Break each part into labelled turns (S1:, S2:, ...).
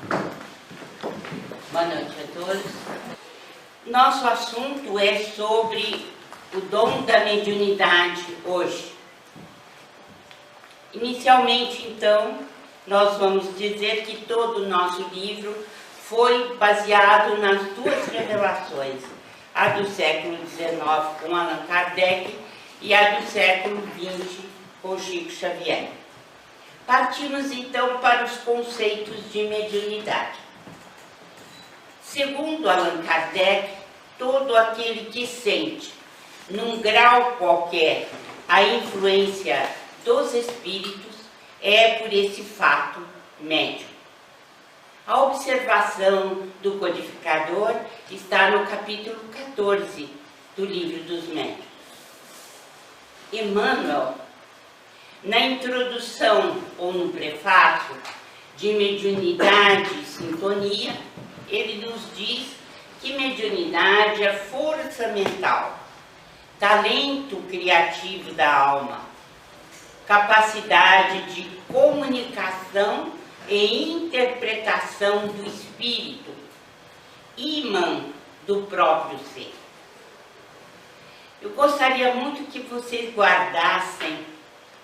S1: Boa noite a todos. Nosso assunto é sobre o dom da mediunidade hoje. Inicialmente, então, nós vamos dizer que todo o nosso livro foi baseado nas duas revelações, a do século XIX com Allan Kardec e a do século XX com Chico Xavier. Partimos então para os conceitos de mediunidade. Segundo Allan Kardec, todo aquele que sente, num grau qualquer, a influência dos espíritos é por esse fato médium. A observação do codificador está no capítulo 14 do Livro dos Médiuns. Emmanuel, na introdução ou no prefácio de Mediunidade e Sintonia, ele nos diz que mediunidade é força mental, talento criativo da alma, capacidade de comunicação e interpretação do espírito, ímã do próprio ser. Eu gostaria muito que vocês guardassem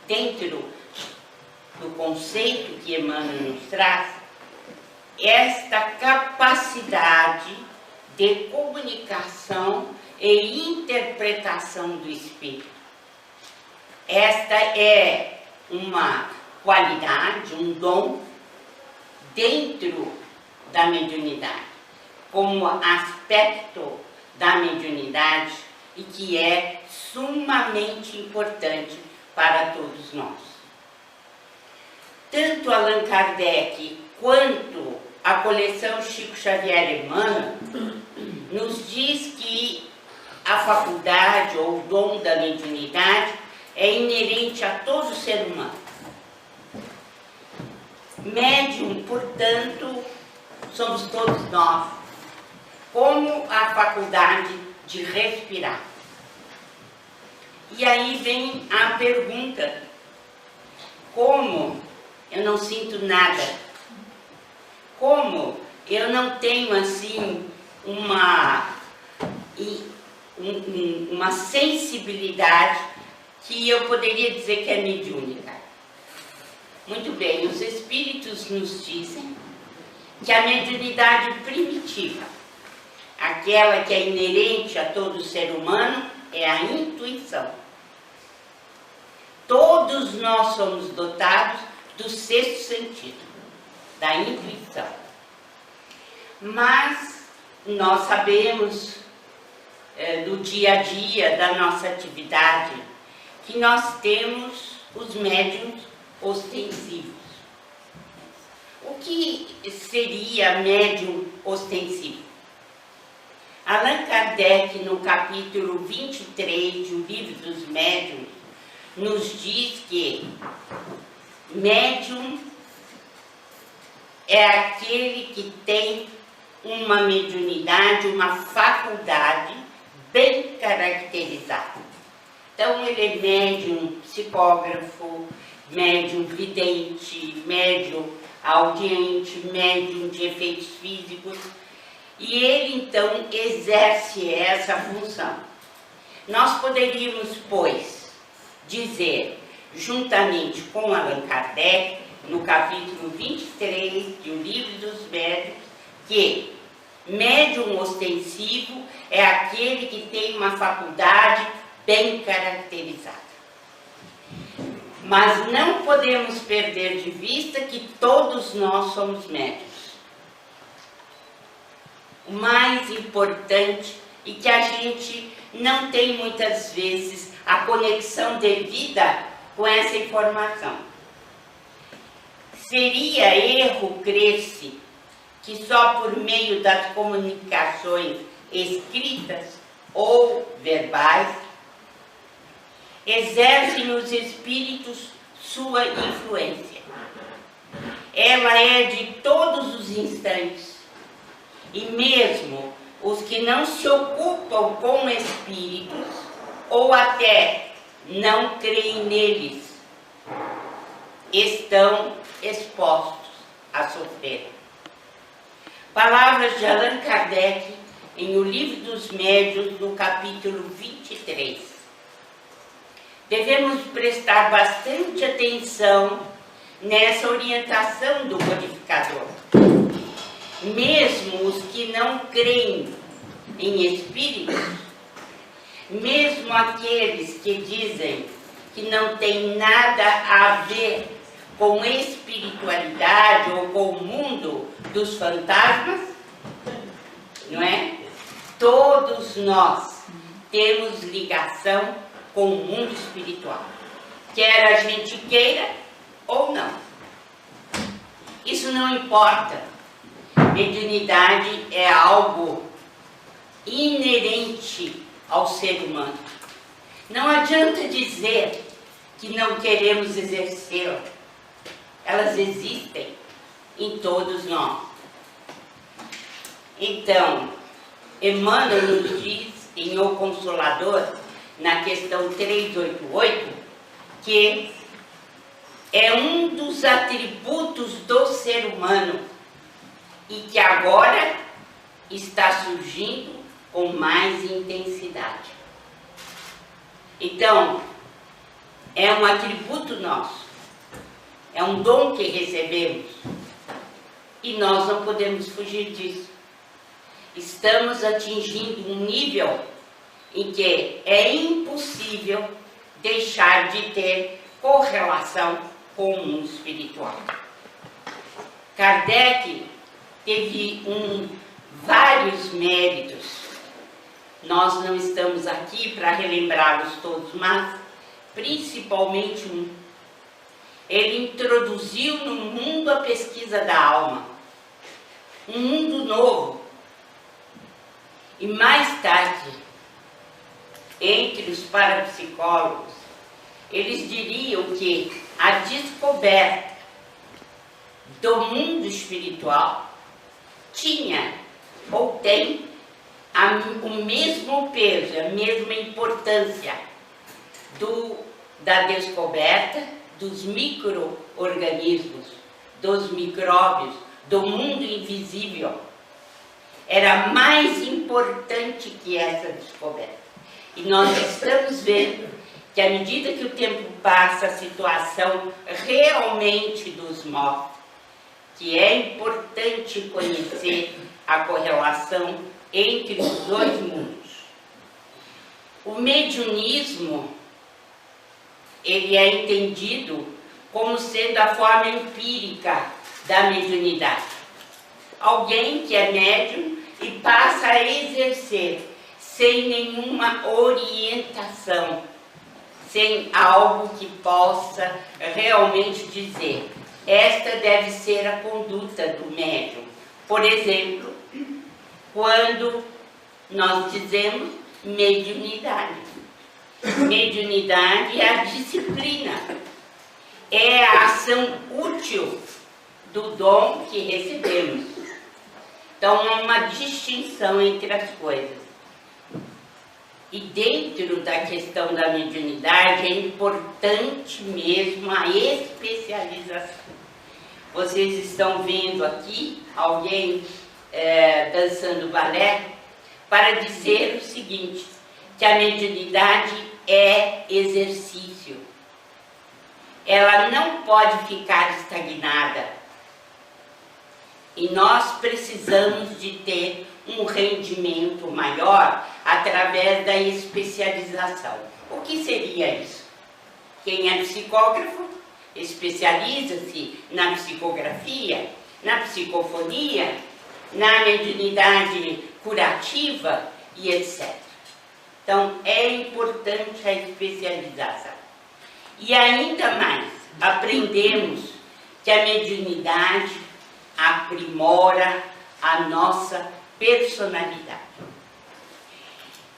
S1: dentro do conceito que Emmanuel nos traz, esta capacidade de comunicação e interpretação do espírito. Esta é uma qualidade, um dom dentro da mediunidade, como aspecto da mediunidade e que é sumamente importante para todos nós. Tanto Allan Kardec quanto a coleção Chico Xavier Emmanuel nos diz que a faculdade ou o dom da mediunidade é inerente a todo ser humano. Médium, portanto, somos todos nós, como a faculdade de respirar. E aí vem a pergunta: como eu não sinto nada? Como eu não tenho assim uma sensibilidade que eu poderia dizer que é mediúnica? Muito bem, os espíritos nos dizem que a mediunidade primitiva, aquela que é inerente a todo ser humano, é a intuição. Todos nós somos dotados do sexto sentido, da intuição. Mas nós sabemos do dia a dia, da nossa atividade, que nós temos os médiuns ostensivos. O que seria médium ostensivo? Allan Kardec, no capítulo 23 do Livro dos Médiuns, nos diz que médium é aquele que tem uma mediunidade, uma faculdade bem caracterizada. Então, ele é médium psicógrafo, médium vidente, médium audiente, médium de efeitos físicos, e ele, então, exerce essa função. Nós poderíamos, pois, dizer, juntamente com Allan Kardec, no capítulo 23 do Livro dos Médiuns, que médium ostensivo é aquele que tem uma faculdade bem caracterizada. Mas não podemos perder de vista que todos nós somos médiuns. O mais importante e que a gente não tem muitas vezes a conexão devida com essa informação. Seria erro crer-se que só por meio das comunicações escritas ou verbais exercem os espíritos sua influência. Ela é de todos os instantes, e mesmo os que não se ocupam com espíritos ou até não creem neles estão expostos a sofrer. Palavras de Allan Kardec em O Livro dos Médiuns, no capítulo 23. Devemos prestar bastante atenção nessa orientação do codificador. Mesmo os que não creem em espíritos, mesmo aqueles que dizem que não tem nada a ver com espiritualidade ou com o mundo dos fantasmas, não é? Todos nós temos ligação com o mundo espiritual, quer a gente queira ou não. Isso não importa. Mediunidade é algo inerente ao ser humano. Não adianta dizer que não queremos exercê-la. Elas existem em todos nós. Então, Emmanuel nos diz em O Consolador, na questão 388, que é um dos atributos do ser humano e que agora está surgindo com mais intensidade. Então, é um atributo nosso, é um dom que recebemos e nós não podemos fugir disso. Estamos atingindo um nível em que é impossível deixar de ter correlação com o mundo espiritual. Kardec teve vários méritos. Nós não estamos aqui para relembrá-los todos, mas principalmente um. Ele introduziu no mundo a pesquisa da alma, um mundo novo. E mais tarde, entre os parapsicólogos, eles diriam que a descoberta do mundo espiritual tinha ou tem o mesmo peso, a mesma importância da descoberta dos micro-organismos, dos micróbios, do mundo invisível. Era mais importante que essa descoberta. E nós estamos vendo que à medida que o tempo passa, a situação realmente nos mostra que é importante conhecer a correlação entre os dois mundos. O mediunismo, ele é entendido como sendo a forma empírica da mediunidade. Alguém que é médium e passa a exercer sem nenhuma orientação, sem algo que possa realmente dizer: esta deve ser a conduta do médium. Por exemplo, quando nós dizemos mediunidade. Mediunidade é a disciplina, é a ação útil do dom que recebemos. Então, há uma distinção entre as coisas. E dentro da questão da mediunidade, é importante mesmo a especialização. Vocês estão vendo aqui alguém dançando balé para dizer o seguinte, que a mediunidade é exercício. Ela não pode ficar estagnada. E nós precisamos de ter um rendimento maior através da especialização. O que seria isso? Quem é psicógrafo especializa-se na psicografia, na psicofonia, na mediunidade curativa e etc. Então, é importante a especialização. E ainda mais, aprendemos que a mediunidade aprimora a nossa personalidade.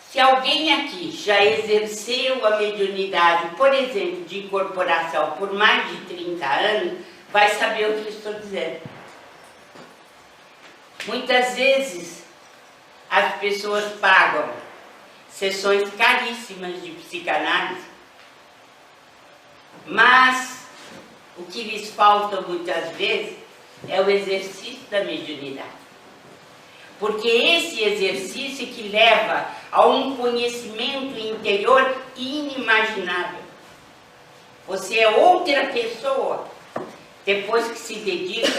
S1: Se alguém aqui já exerceu a mediunidade, por exemplo, de incorporação por mais de 30 anos, vai saber o que estou dizendo. Muitas vezes as pessoas pagam sessões caríssimas de psicanálise, mas o que lhes falta muitas vezes é o exercício da mediunidade. porque esse exercício que leva a um conhecimento interior inimaginável. Você é outra pessoa depois que se dedica,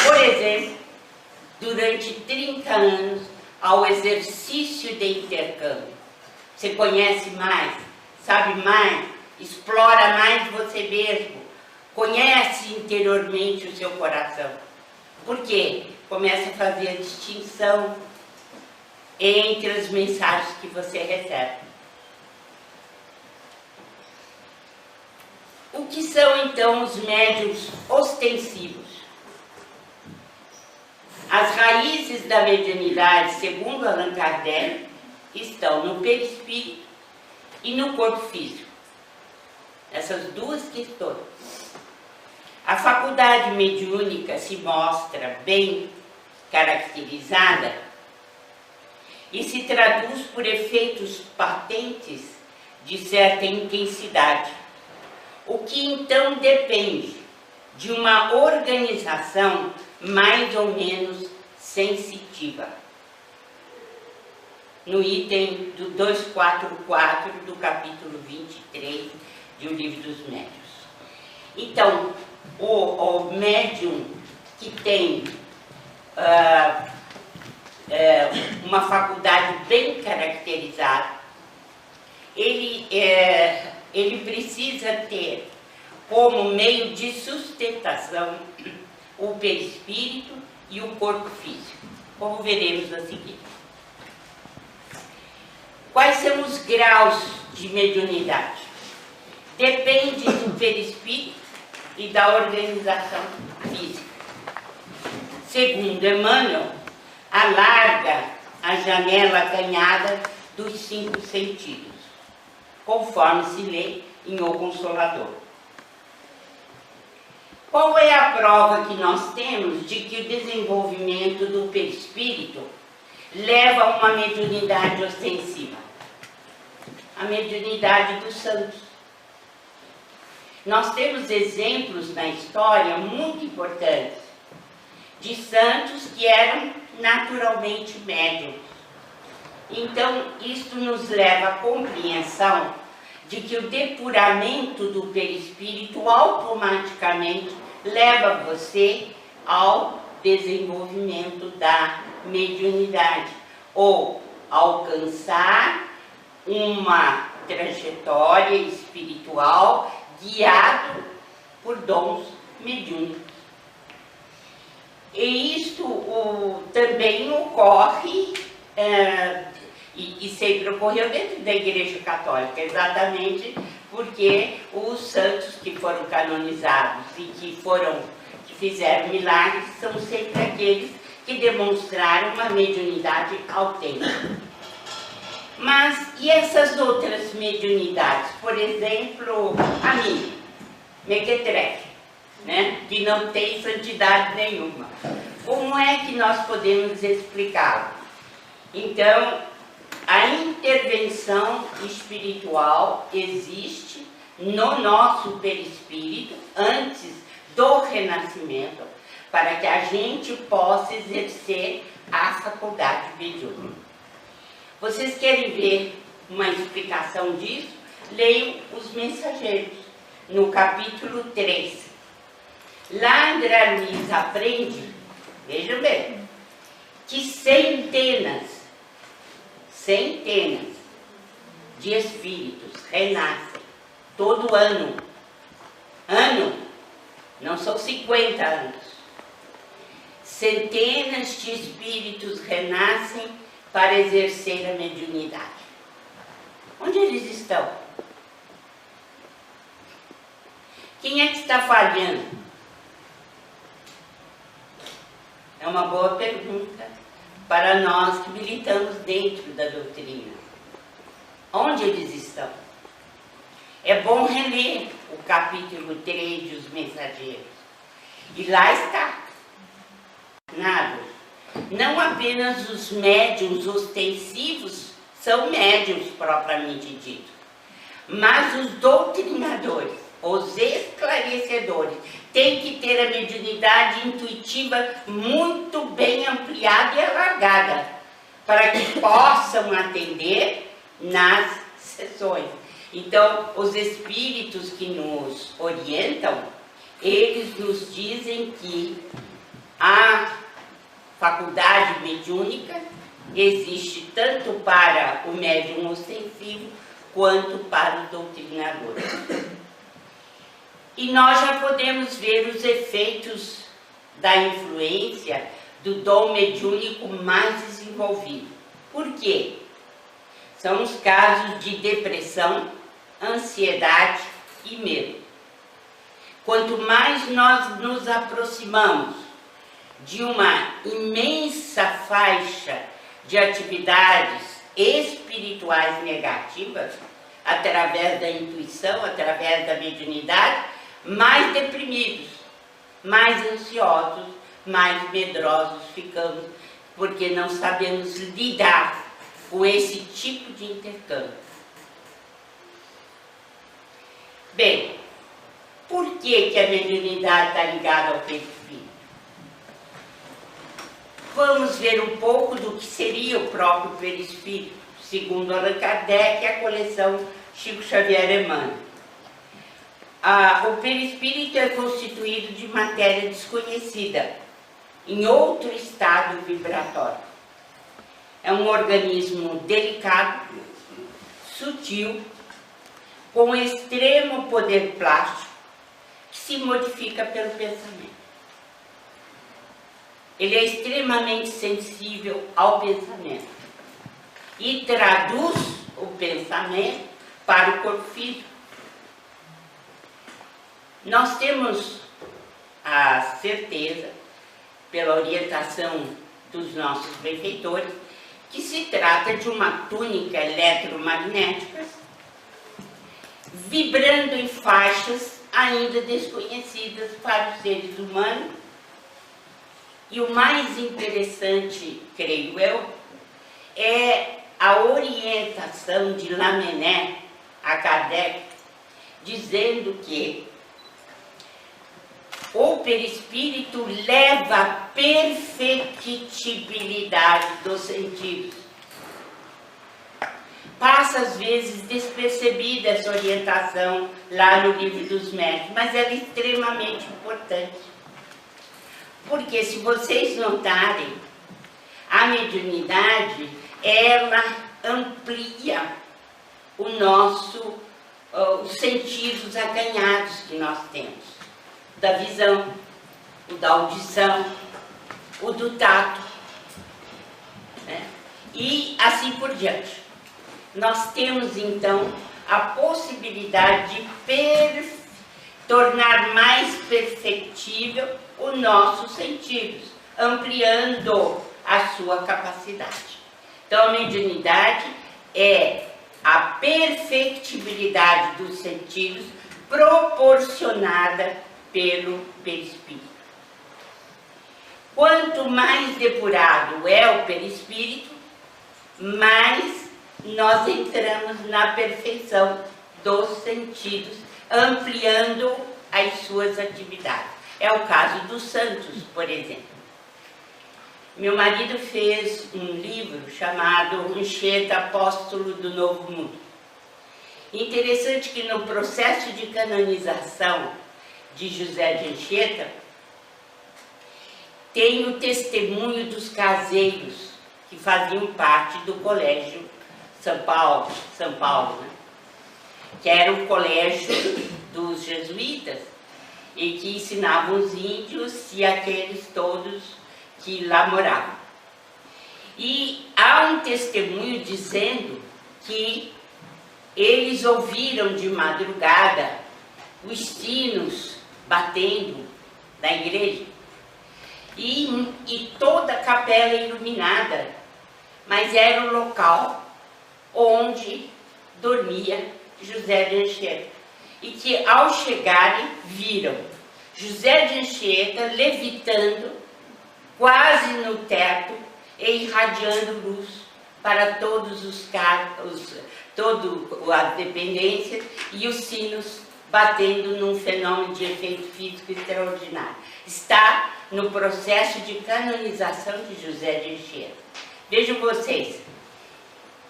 S1: por exemplo, durante 30 anos ao exercício de intercâmbio. Você conhece mais, sabe mais, explora mais você mesmo, conhece interiormente o seu coração. Por quê? Começa a fazer a distinção entre as mensagens que você recebe. O que são então os médiuns ostensivos? As raízes da mediunidade, segundo Allan Kardec, estão no perispírito e no corpo físico. Essas duas questões. A faculdade mediúnica se mostra bem caracterizada e se traduz por efeitos patentes de certa intensidade, o que então depende de uma organização mais ou menos sensitiva. No item do 244 do capítulo 23 de O Livro dos Médiuns. Então, o médium que tem uma faculdade bem caracterizada, ele precisa ter como meio de sustentação o perispírito e o corpo físico, como veremos a seguir. Quais são os graus de mediunidade? Depende do perispírito e da organização física. Segundo Emmanuel, alarga a janela ganhada dos 5 sentidos, conforme se lê em O Consolador. Qual é a prova que nós temos de que o desenvolvimento do perispírito leva a uma mediunidade ostensiva? A mediunidade dos santos. Nós temos exemplos na história muito importantes de santos que eram naturalmente médiuns. Então, isto nos leva à compreensão de que o depuramento do perispírito automaticamente leva você ao desenvolvimento da mediunidade, ou alcançar uma trajetória espiritual guiado por dons mediúnicos. E isto também ocorre, e sempre ocorreu dentro da Igreja Católica, exatamente porque os santos que foram canonizados e que fizeram milagres são sempre aqueles que demonstraram uma mediunidade autêntica. Mas e essas outras mediunidades? Por exemplo, a minha, Mequetrefe, né? Que não tem santidade nenhuma. Como é que nós podemos explicá-lo? Então, a intervenção espiritual existe no nosso perispírito antes do renascimento, para que a gente possa exercer a faculdade mediúnica. Vocês querem ver uma explicação disso? Leiam Os Mensageiros, no capítulo 3. Lá André Luiz aprende, vejam bem, que centenas de espíritos renascem todo ano. Ano, não são 50 anos. Centenas de espíritos renascem para exercer a mediunidade. Onde eles estão? Quem é que está falhando? É uma boa pergunta para nós que militamos dentro da doutrina. Onde eles estão? É bom reler o capítulo 3 de Os Mensageiros. E lá está. Nada. Não apenas os médiuns ostensivos são médiuns propriamente dito, mas os doutrinadores, os esclarecedores, esclarecedores. Tem que ter a mediunidade intuitiva muito bem ampliada e alargada, para que possam atender nas sessões. Então, os espíritos que nos orientam, eles nos dizem que a faculdade mediúnica existe tanto para o médium ostensivo quanto para os doutrinadores. E nós já podemos ver os efeitos da influência do dom mediúnico mais desenvolvido. Por quê? São os casos de depressão, ansiedade e medo. Quanto mais nós nos aproximamos de uma imensa faixa de atividades espirituais negativas, através da intuição, através da mediunidade, mais deprimidos, mais ansiosos, mais medrosos ficamos, porque não sabemos lidar com esse tipo de intercâmbio. Bem, por que a mediunidade está ligada ao perispírito? Vamos ver um pouco do que seria o próprio perispírito, segundo Allan Kardec e a coleção Chico Xavier Emmanuel. O perispírito é constituído de matéria desconhecida, em outro estado vibratório. É um organismo delicado, sutil, com extremo poder plástico, que se modifica pelo pensamento. Ele é extremamente sensível ao pensamento e traduz o pensamento para o corpo físico. Nós temos a certeza, pela orientação dos nossos benfeitores, que se trata de uma túnica eletromagnética vibrando em faixas ainda desconhecidas para os seres humanos. E o mais interessante, creio eu, é a orientação de Lamennais a Kardec, dizendo que o perispírito leva à perfectibilidade dos sentidos. Passa às vezes despercebida essa orientação lá no Livro dos Médiuns, mas ela é extremamente importante. Porque se vocês notarem, a mediunidade, ela amplia os sentidos acanhados que nós temos. Da visão, o da audição, o do tato, né? E assim por diante. Nós temos então a possibilidade de tornar mais perfectível os nossos sentidos, ampliando a sua capacidade. Então a mediunidade é a perfectibilidade dos sentidos proporcionada pelo perispírito. Quanto mais depurado é o perispírito, mais nós entramos na perfeição dos sentidos, ampliando as suas atividades. É o caso dos santos, por exemplo. Meu marido fez um livro chamado Anchieta, Apóstolo do Novo Mundo. Interessante que no processo de canonização de José de Anchieta, tem o testemunho dos caseiros que faziam parte do Colégio São Paulo, né? Que era um colégio dos jesuítas e que ensinavam os índios e aqueles todos que lá moravam. E há um testemunho dizendo que eles ouviram de madrugada os sinos batendo na igreja e toda a capela iluminada, mas era o local onde dormia José de Anchieta, e que ao chegarem viram José de Anchieta levitando quase no teto e irradiando luz para todos os carros, todas as dependências, e os sinos batendo num fenômeno de efeito físico extraordinário. Está no processo de canonização de José de Egea. Vejam vocês,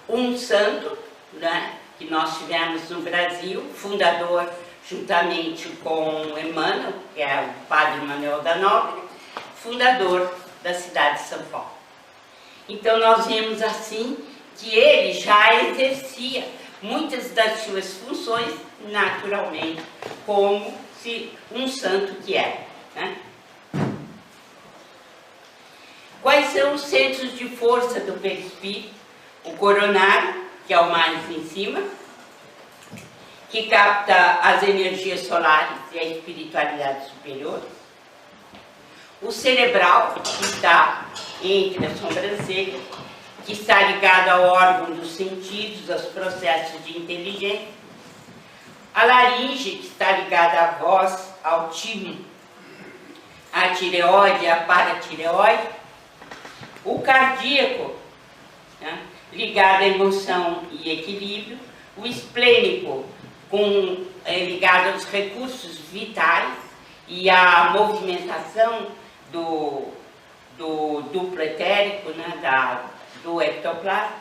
S1: um santo, né, que nós tivemos no Brasil, fundador juntamente com Emmanuel, que é o padre Manuel da Nóbrega, fundador da cidade de São Paulo. Então nós vemos assim que ele já exercia muitas das suas funções naturalmente, como se um santo que é, né? Quais são os centros de força do perispírito? O coronário, que é o mais em cima, que capta as energias solares e a espiritualidade superior. O cerebral, que está entre as sobrancelhas, que está ligado ao órgão dos sentidos, aos processos de inteligência. A laringe, que está ligada à voz, ao timo, à tireoide, à paratireoide. O cardíaco, né, ligado à emoção e equilíbrio. O esplênico, ligado aos recursos vitais e à movimentação do duplo etérico, né, do ectoplasma.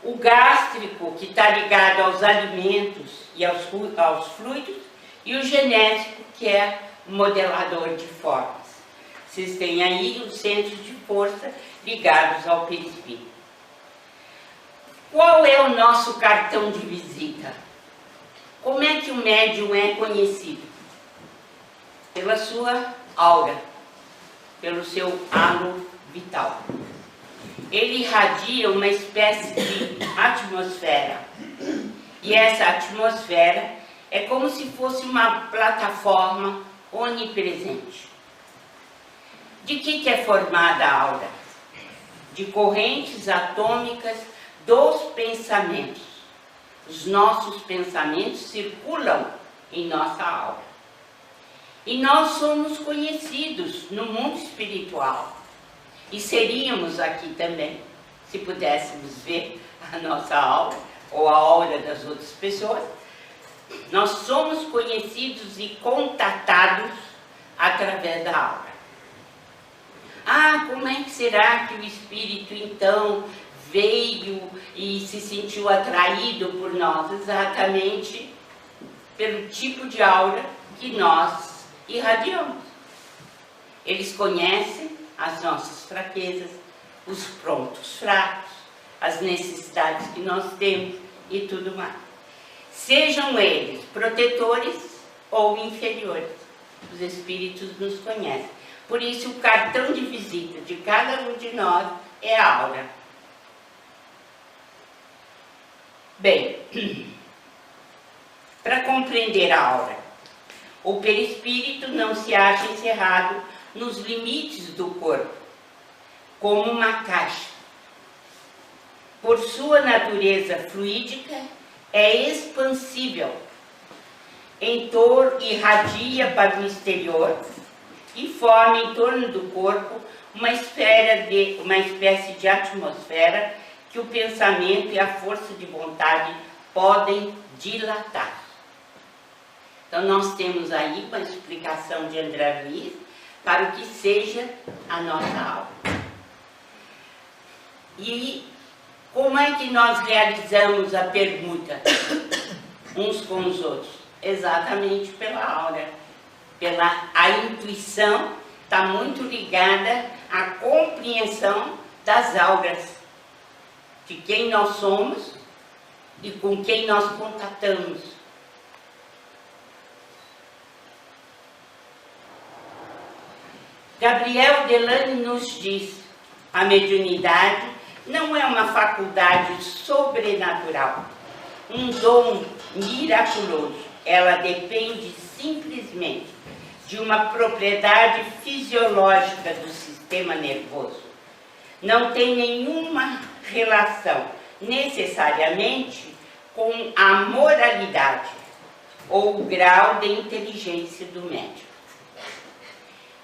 S1: O gástrico, que está ligado aos alimentos e aos fluidos. E o genésico, que é o modelador de formas. Vocês têm aí os centros de força ligados ao perispírito. Qual é o nosso cartão de visita? Como é que o médium é conhecido? Pela sua aura, pelo seu halo vital. Ele irradia uma espécie de atmosfera. E essa atmosfera é como se fosse uma plataforma onipresente. De que é formada a aura? De correntes atômicas dos pensamentos. Os nossos pensamentos circulam em nossa aura. E nós somos conhecidos no mundo espiritual. E seríamos aqui também, se pudéssemos ver a nossa aura, ou a aura das outras pessoas. Nós somos conhecidos e contatados através da aura. Ah, como é que será que o espírito então veio e se sentiu atraído por nós? Exatamente pelo tipo de aura que nós irradiamos. Eles conhecem as nossas fraquezas, os pontos fracos, as necessidades que nós temos e tudo mais. Sejam eles protetores ou inferiores, os espíritos nos conhecem. Por isso, o cartão de visita de cada um de nós é a aura. Bem, para compreender a aura, o perispírito não se acha encerrado nos limites do corpo, como uma caixa. Por sua natureza fluídica, é expansível, irradia para o exterior e forma em torno do corpo uma espécie de atmosfera que o pensamento e a força de vontade podem dilatar. Então nós temos aí uma explicação de André Luiz para o que seja a nossa alma. E como é que nós realizamos a permuta uns com os outros? Exatamente pela aura. A intuição está muito ligada à compreensão das auras, de quem nós somos e com quem nós contatamos. Gabriel Delane nos diz: a mediunidade não é uma faculdade sobrenatural, um dom miraculoso. Ela depende simplesmente de uma propriedade fisiológica do sistema nervoso. Não tem nenhuma relação necessariamente com a moralidade ou o grau de inteligência do médium.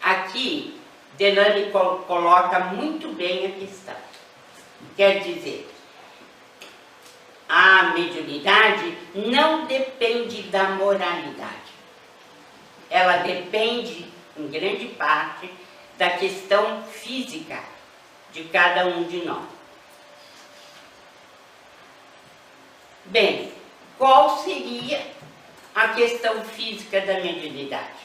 S1: Aqui, Delane coloca muito bem a questão. Quer dizer, a mediunidade não depende da moralidade. Ela depende, em grande parte, da questão física de cada um de nós. Bem, qual seria a questão física da mediunidade?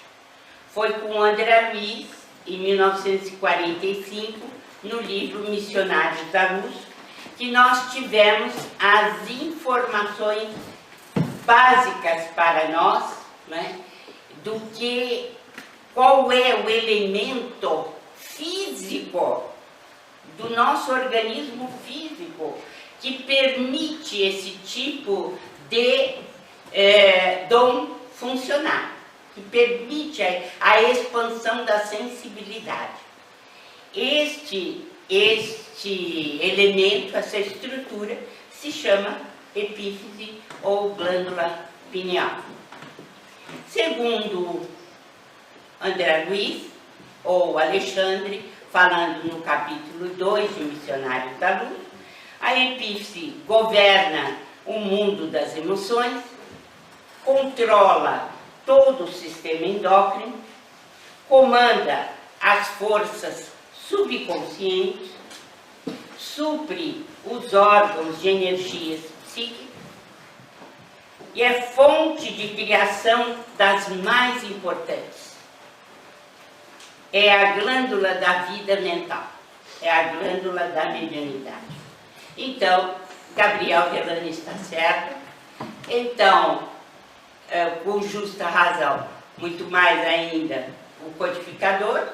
S1: Foi com André Luiz, em 1945, no livro Missionários da Luz, que nós tivemos as informações básicas para nós, né, do que, qual é o elemento físico do nosso organismo físico que permite esse tipo de dom funcionar, que permite a expansão da sensibilidade. Este elemento, essa estrutura, se chama epífise ou glândula pineal. Segundo André Luiz, ou Alexandre, falando no capítulo 2 de Missionários da Luz, a epífise governa o mundo das emoções, controla todo o sistema endócrino, comanda as forças subconscientes, supre os órgãos de energias psíquicas e é fonte de criação das mais importantes. É a glândula da vida mental, é a glândula da mediunidade. Então, Gabriel Delany está certo. Então, com justa razão, muito mais ainda o codificador,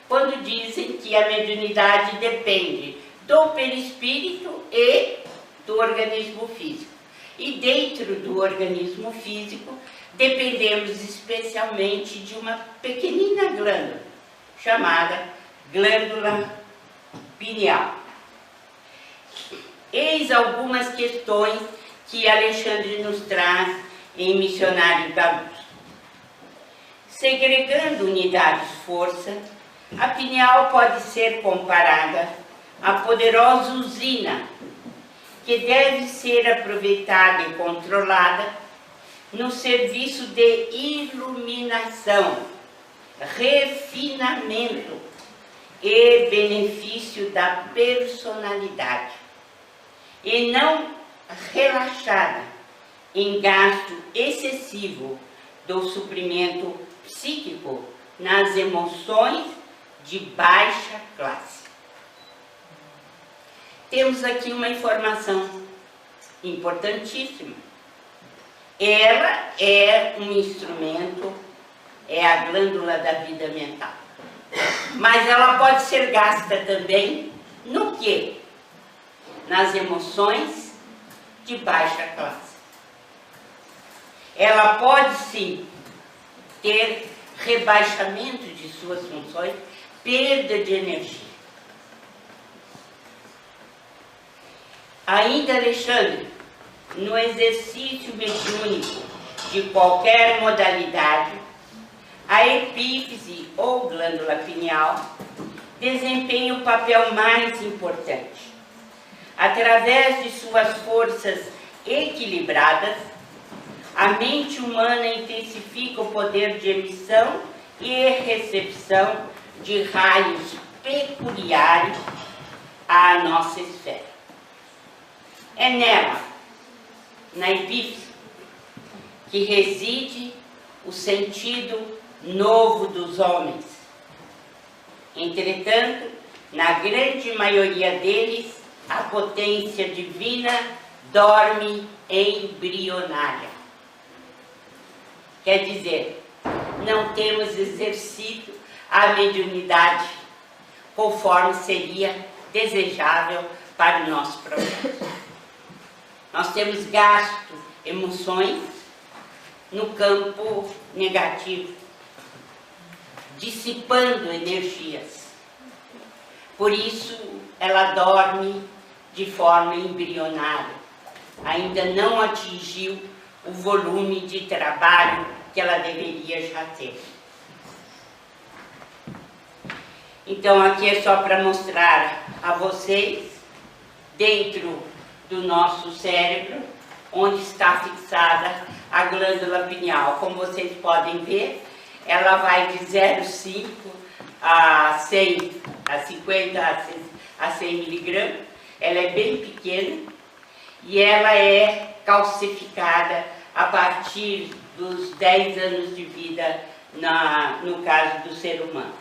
S1: quando dizem que a mediunidade depende do perispírito e do organismo físico. E dentro do organismo físico, dependemos especialmente de uma pequenina glândula, chamada glândula pineal. Eis algumas questões que Alexandre nos traz em Missionários da Luz. Segregando unidades força, a pineal pode ser comparada à poderosa usina que deve ser aproveitada e controlada no serviço de iluminação, refinamento e benefício da personalidade, e não relaxada em gasto excessivo do suprimento psíquico nas emoções de baixa classe. Temos aqui uma informação importantíssima. Ela é um instrumento, é a glândula da vida mental. Mas ela pode ser gasta também no quê? Nas emoções de baixa classe. Ela pode sim ter rebaixamento de suas funções, perda de energia. Ainda Alexandre, no exercício mediúnico de qualquer modalidade, a epífise ou glândula pineal desempenha o papel mais importante. Através de suas forças equilibradas, a mente humana intensifica o poder de emissão e recepção de raios peculiares à nossa esfera. É nela, na epífise, que reside o sentido novo dos homens. Entretanto, na grande maioria deles, a potência divina dorme embrionária. Quer dizer, não temos exercido a mediunidade conforme seria desejável para o nosso progresso. Nós temos gasto emoções no campo negativo, dissipando energias. Por isso, ela dorme de forma embrionária. Ainda não atingiu o volume de trabalho que ela deveria já ter. Então, aqui é só para mostrar a vocês, dentro do nosso cérebro, onde está fixada a glândula pineal. Como vocês podem ver, ela vai de 0,5 a 100, a 50 a 100 miligramas. Ela é bem pequena e ela é calcificada a partir dos 10 anos de vida no caso do ser humano.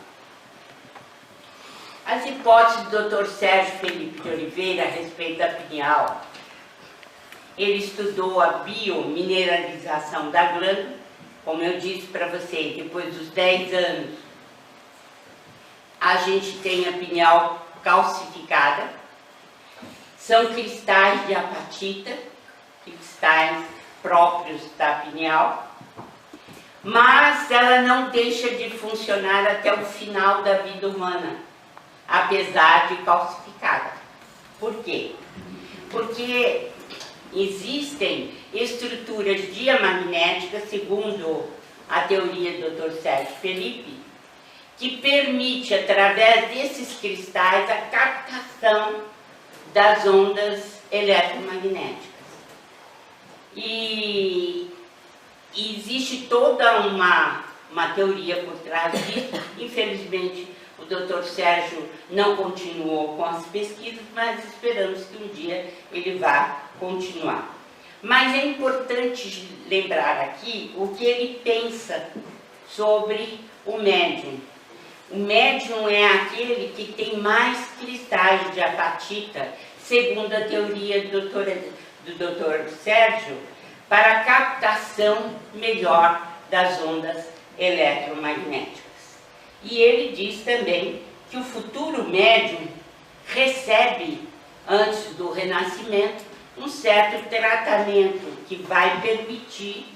S1: As hipóteses do Dr. Sérgio Felipe de Oliveira a respeito da pineal. Ele estudou a biomineralização da glândula, como eu disse para vocês, depois dos 10 anos, a gente tem a pineal calcificada. São cristais de apatita, cristais próprios da pineal, mas ela não deixa de funcionar até o final da vida humana, apesar de calcificada. Por quê? Porque existem estruturas diamagnéticas, segundo a teoria do Dr. Sérgio Felipe, que permite, através desses cristais, a captação das ondas eletromagnéticas. E existe toda uma teoria por trás disso. Infelizmente, o Dr. Sérgio não continuou com as pesquisas, mas esperamos que um dia ele vá continuar. Mas é importante lembrar aqui o que ele pensa sobre o médium. O médium é aquele que tem mais cristais de apatita, segundo a teoria do Dr. Sérgio, para a captação melhor das ondas eletromagnéticas. E ele diz também que o futuro médium recebe, antes do renascimento, um certo tratamento que vai permitir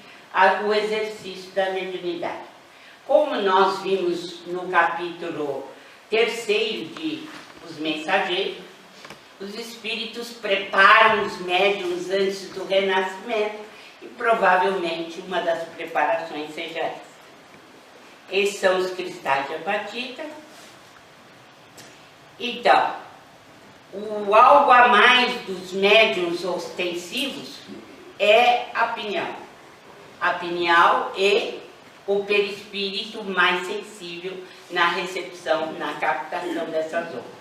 S1: o exercício da mediunidade. Como nós vimos no capítulo 3º de Os Mensageiros, os espíritos preparam os médiuns antes do renascimento e provavelmente uma das preparações seja essa. Esses são os cristais de apatita. Então, o algo a mais dos médiuns ostensivos é a pineal. A pineal e o perispírito mais sensível na recepção, na captação dessas ondas.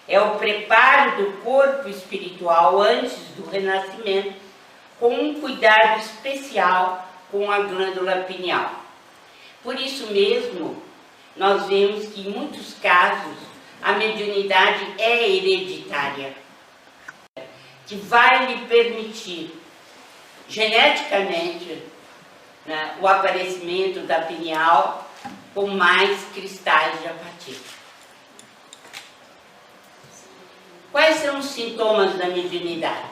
S1: É o preparo do corpo espiritual antes do renascimento, com um cuidado especial com a glândula pineal. Por isso mesmo, nós vemos que em muitos casos a mediunidade é hereditária, que vai lhe permitir geneticamente, né, o aparecimento da pineal com mais cristais de apatita. Quais são os sintomas da mediunidade?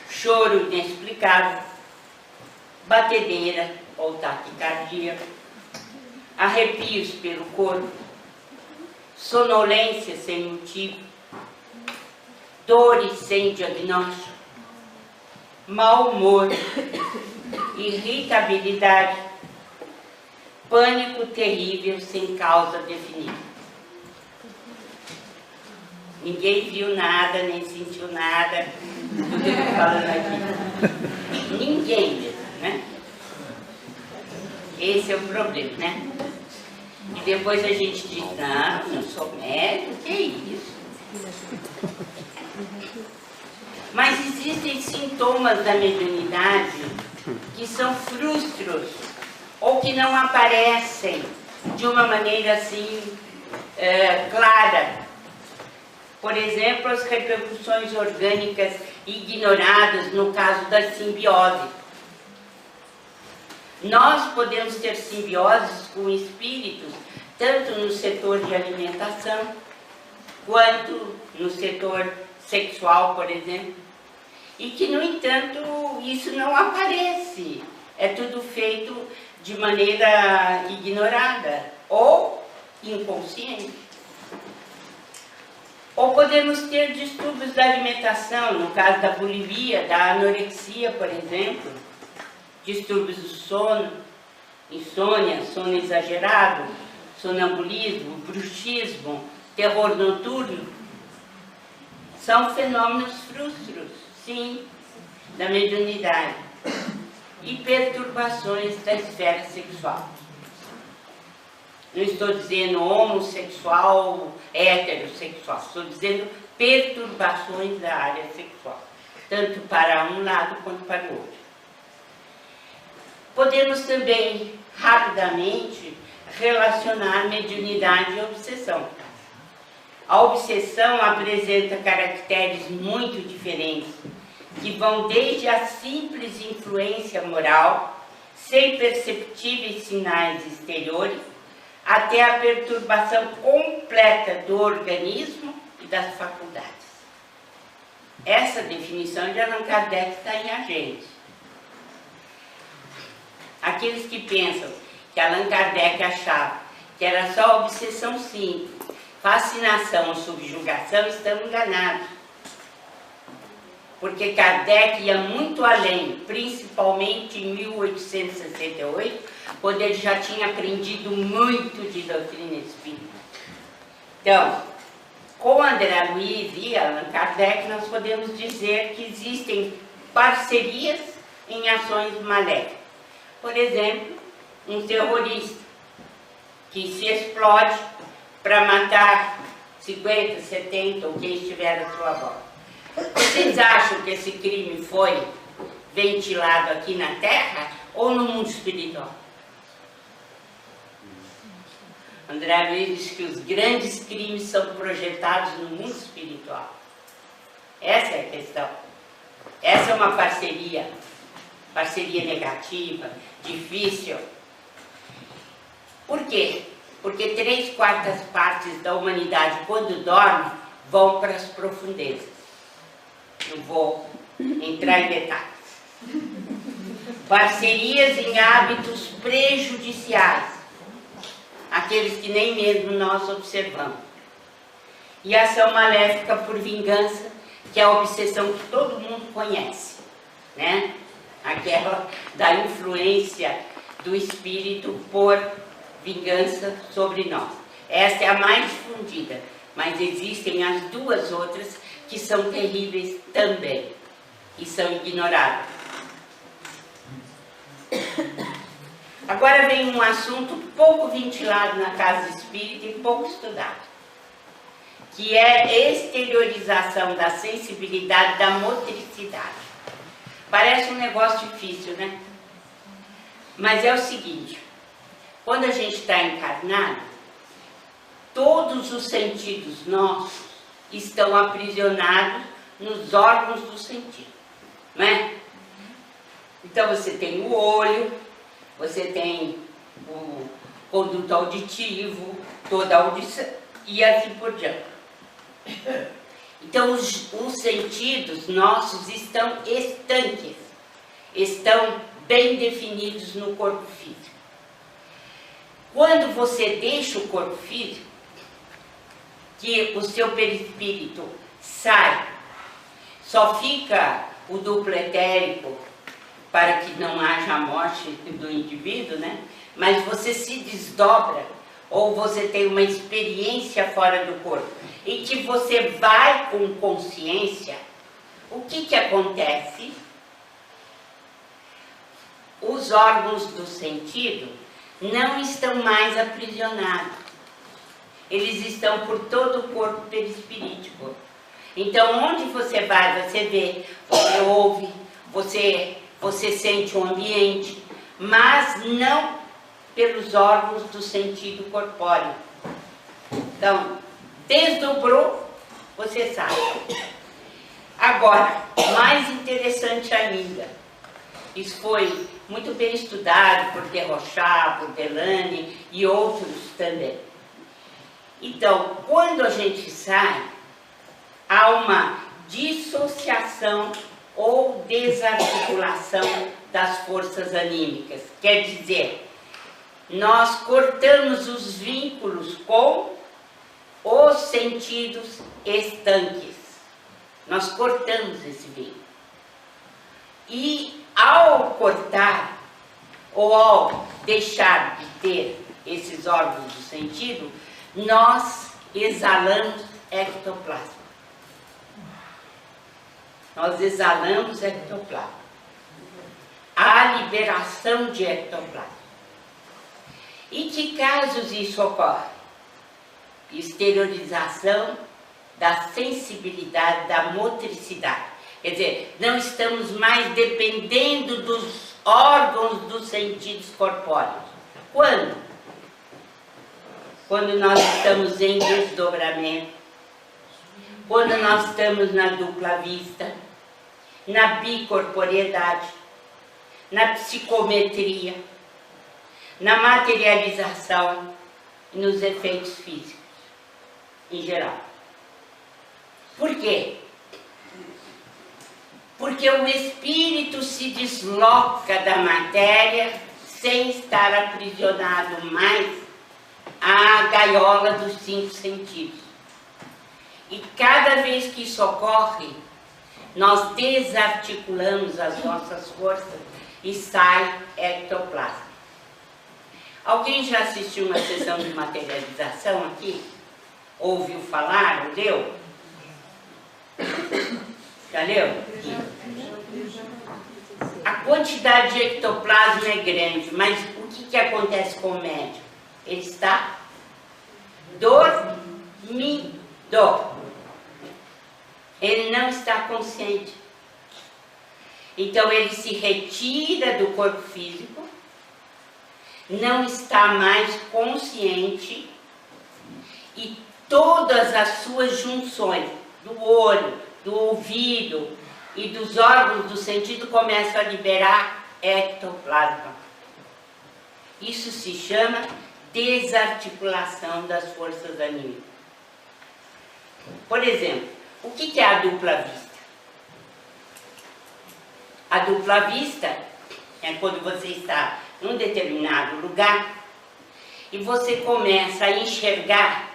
S1: Choro inexplicável, batedeira ou taquicardia, arrepios pelo corpo, sonolência sem motivo, dores sem diagnóstico, mau humor, irritabilidade, pânico terrível sem causa definida. Ninguém viu nada, nem sentiu nada do que eu estou falando aqui. Ninguém mesmo, né? Esse é o problema, né? E depois a gente diz, não sou médico, que é isso? Mas existem sintomas da mediunidade que são frustros ou que não aparecem de uma maneira assim clara. Por exemplo, as repercussões orgânicas ignoradas no caso da simbiose. Nós podemos ter simbioses com espíritos, tanto no setor de alimentação, quanto no setor sexual, por exemplo, e que, no entanto, isso não aparece. É tudo feito de maneira ignorada ou inconsciente. Ou podemos ter distúrbios da alimentação, no caso da bulimia, da anorexia, por exemplo, distúrbios do sono, insônia, sono exagerado, sonambulismo, bruxismo, terror noturno. São fenômenos frustros, Sim, da mediunidade. E perturbações da esfera sexual. Não estou dizendo homossexual, heterossexual, estou dizendo perturbações da área sexual, tanto para um lado quanto para o outro. Podemos também, rapidamente, relacionar mediunidade e obsessão. A obsessão apresenta caracteres muito diferentes, que vão desde a simples influência moral, sem perceptíveis sinais exteriores, até a perturbação completa do organismo e das faculdades. Essa definição de Allan Kardec está em A Gente. Aqueles que pensam que Allan Kardec achava que era só obsessão simples, fascinação ou subjugação, estão enganados. Porque Kardec ia muito além, principalmente em 1868, quando ele já tinha aprendido muito de doutrina espírita. Então, com André Luiz e Allan Kardec, nós podemos dizer que existem parcerias em ações maléficas. Por exemplo, um terrorista que se explode para matar 50, 70 ou quem estiver à sua volta. Vocês acham que esse crime foi ventilado aqui na Terra ou no mundo espiritual? André Luiz diz que os grandes crimes são projetados no mundo espiritual. Essa é a questão. Essa é uma parceria negativa, difícil. Por quê? Porque 3/4 partes da humanidade, quando dorme, vão para as profundezas. Não vou entrar em detalhes. Parcerias em hábitos prejudiciais, aqueles que nem mesmo nós observamos. E ação maléfica por vingança, que é a obsessão que todo mundo conhece, né? Aquela da influência do espírito por vingança sobre nós. Essa é a mais difundida, mas existem as duas outras que são terríveis também e são ignoradas. Agora vem um assunto pouco ventilado na casa espírita e pouco estudado, que é a exteriorização da sensibilidade, da motricidade. Parece um negócio difícil, né? Mas é o seguinte, quando a gente está encarnado, todos os sentidos nossos estão aprisionados nos órgãos do sentido, não é? Então você tem o olho, você tem o conduto auditivo, toda a audição e assim por diante. Então os sentidos nossos estão estanques, estão bem definidos no corpo físico. Quando você deixa o corpo físico, que o seu perispírito sai, só fica o duplo etérico para que não haja a morte do indivíduo, né? Mas você se desdobra, ou você tem uma experiência fora do corpo, em que você vai com consciência, o que acontece? Os órgãos do sentido não estão mais aprisionados. Eles estão por todo o corpo perispirítico. Então, onde você vai, você vê, você ouve, você sente o ambiente, mas não pelos órgãos do sentido corpóreo. Então, desdobrou, você sabe. Agora, mais interessante ainda, isso foi muito bem estudado por Derrochat, por Delane e outros também. Então, quando a gente sai, há uma dissociação ou desarticulação das forças anímicas. Quer dizer, nós cortamos os vínculos com os sentidos estanques. Nós cortamos esse vínculo. E ao cortar, ou ao deixar de ter esses órgãos do sentido, nós exalamos ectoplasma. nós exalamos ectoplasma. Há liberação de ectoplasma. Em que casos isso ocorre? Exteriorização da sensibilidade, da motricidade. Quer dizer, não estamos mais dependendo dos órgãos dos sentidos corpóreos. Quando? Quando nós estamos em desdobramento, quando nós estamos na dupla vista, na bicorporeidade, na psicometria, na materialização e nos efeitos físicos, em geral. Por quê? Porque o espírito se desloca da matéria sem estar aprisionado mais à gaiola dos 5 sentidos. E cada vez que isso ocorre, nós desarticulamos as nossas forças e sai ectoplasma. Alguém já assistiu uma sessão de materialização aqui? Ouviu falar? Ou leu? Já leu? A quantidade de ectoplasma é grande, mas o que acontece com o médium? Ele está dormindo. Ele não está consciente. Então ele se retira do corpo físico, não está mais consciente e todas as suas junções do olho, do ouvido e dos órgãos do sentido começam a liberar ectoplasma. Isso se chama desarticulação das forças anímicas. Por exemplo, o que é a dupla vista? A dupla vista é quando você está num determinado lugar e você começa a enxergar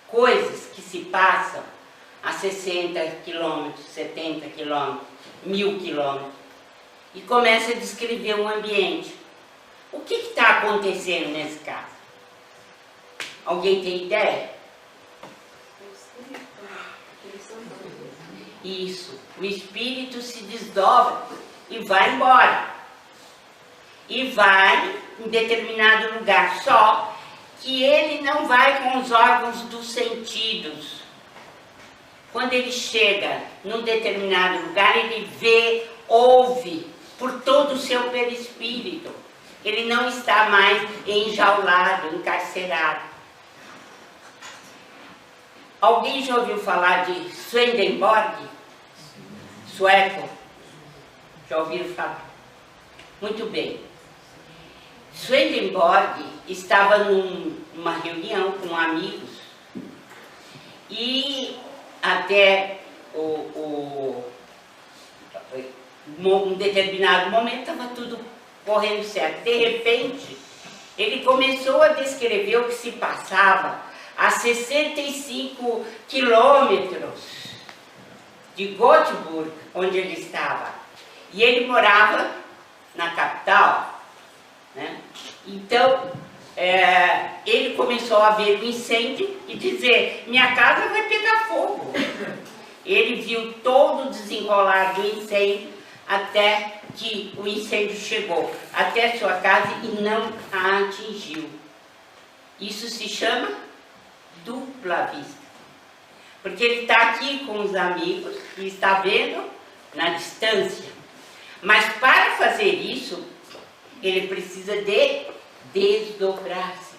S1: coisas que se passam a 60 quilômetros, 70 quilômetros, 1000 quilômetros e começa a descrever um ambiente. O que está acontecendo nesse caso? Alguém tem ideia? Isso, o espírito se desdobra e vai embora. E vai em determinado lugar, só que ele não vai com os órgãos dos sentidos. Quando ele chega num determinado lugar, ele vê, ouve por todo o seu perispírito. Ele não está mais enjaulado, encarcerado. Alguém já ouviu falar de Swedenborg? Sueco? Já ouviram falar? Muito bem. Swedenborg estava numa reunião com amigos e até um determinado momento estava tudo correndo certo. De repente, ele começou a descrever o que se passava a 65 quilômetros de Göteborg, onde ele estava. E ele morava na capital, né? Então, ele começou a ver o incêndio e dizer, minha casa vai pegar fogo. Ele viu todo o desenrolar do incêndio até que o incêndio chegou até sua casa e não a atingiu. Isso se chama dupla vista. Porque ele está aqui com os amigos e está vendo na distância. Mas para fazer isso, ele precisa de desdobrar-se.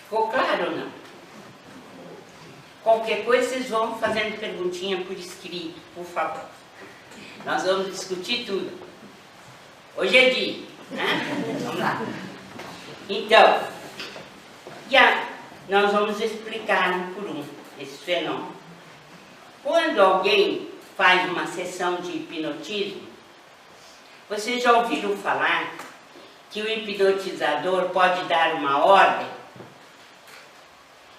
S1: Ficou claro ou não? Qualquer coisa vocês vão fazendo perguntinha por escrito, por favor. Nós vamos discutir tudo. Hoje é dia, né? Vamos lá. Então, nós vamos explicar um por um esse fenômeno. Quando alguém faz uma sessão de hipnotismo, vocês já ouviram falar que o hipnotizador pode dar uma ordem?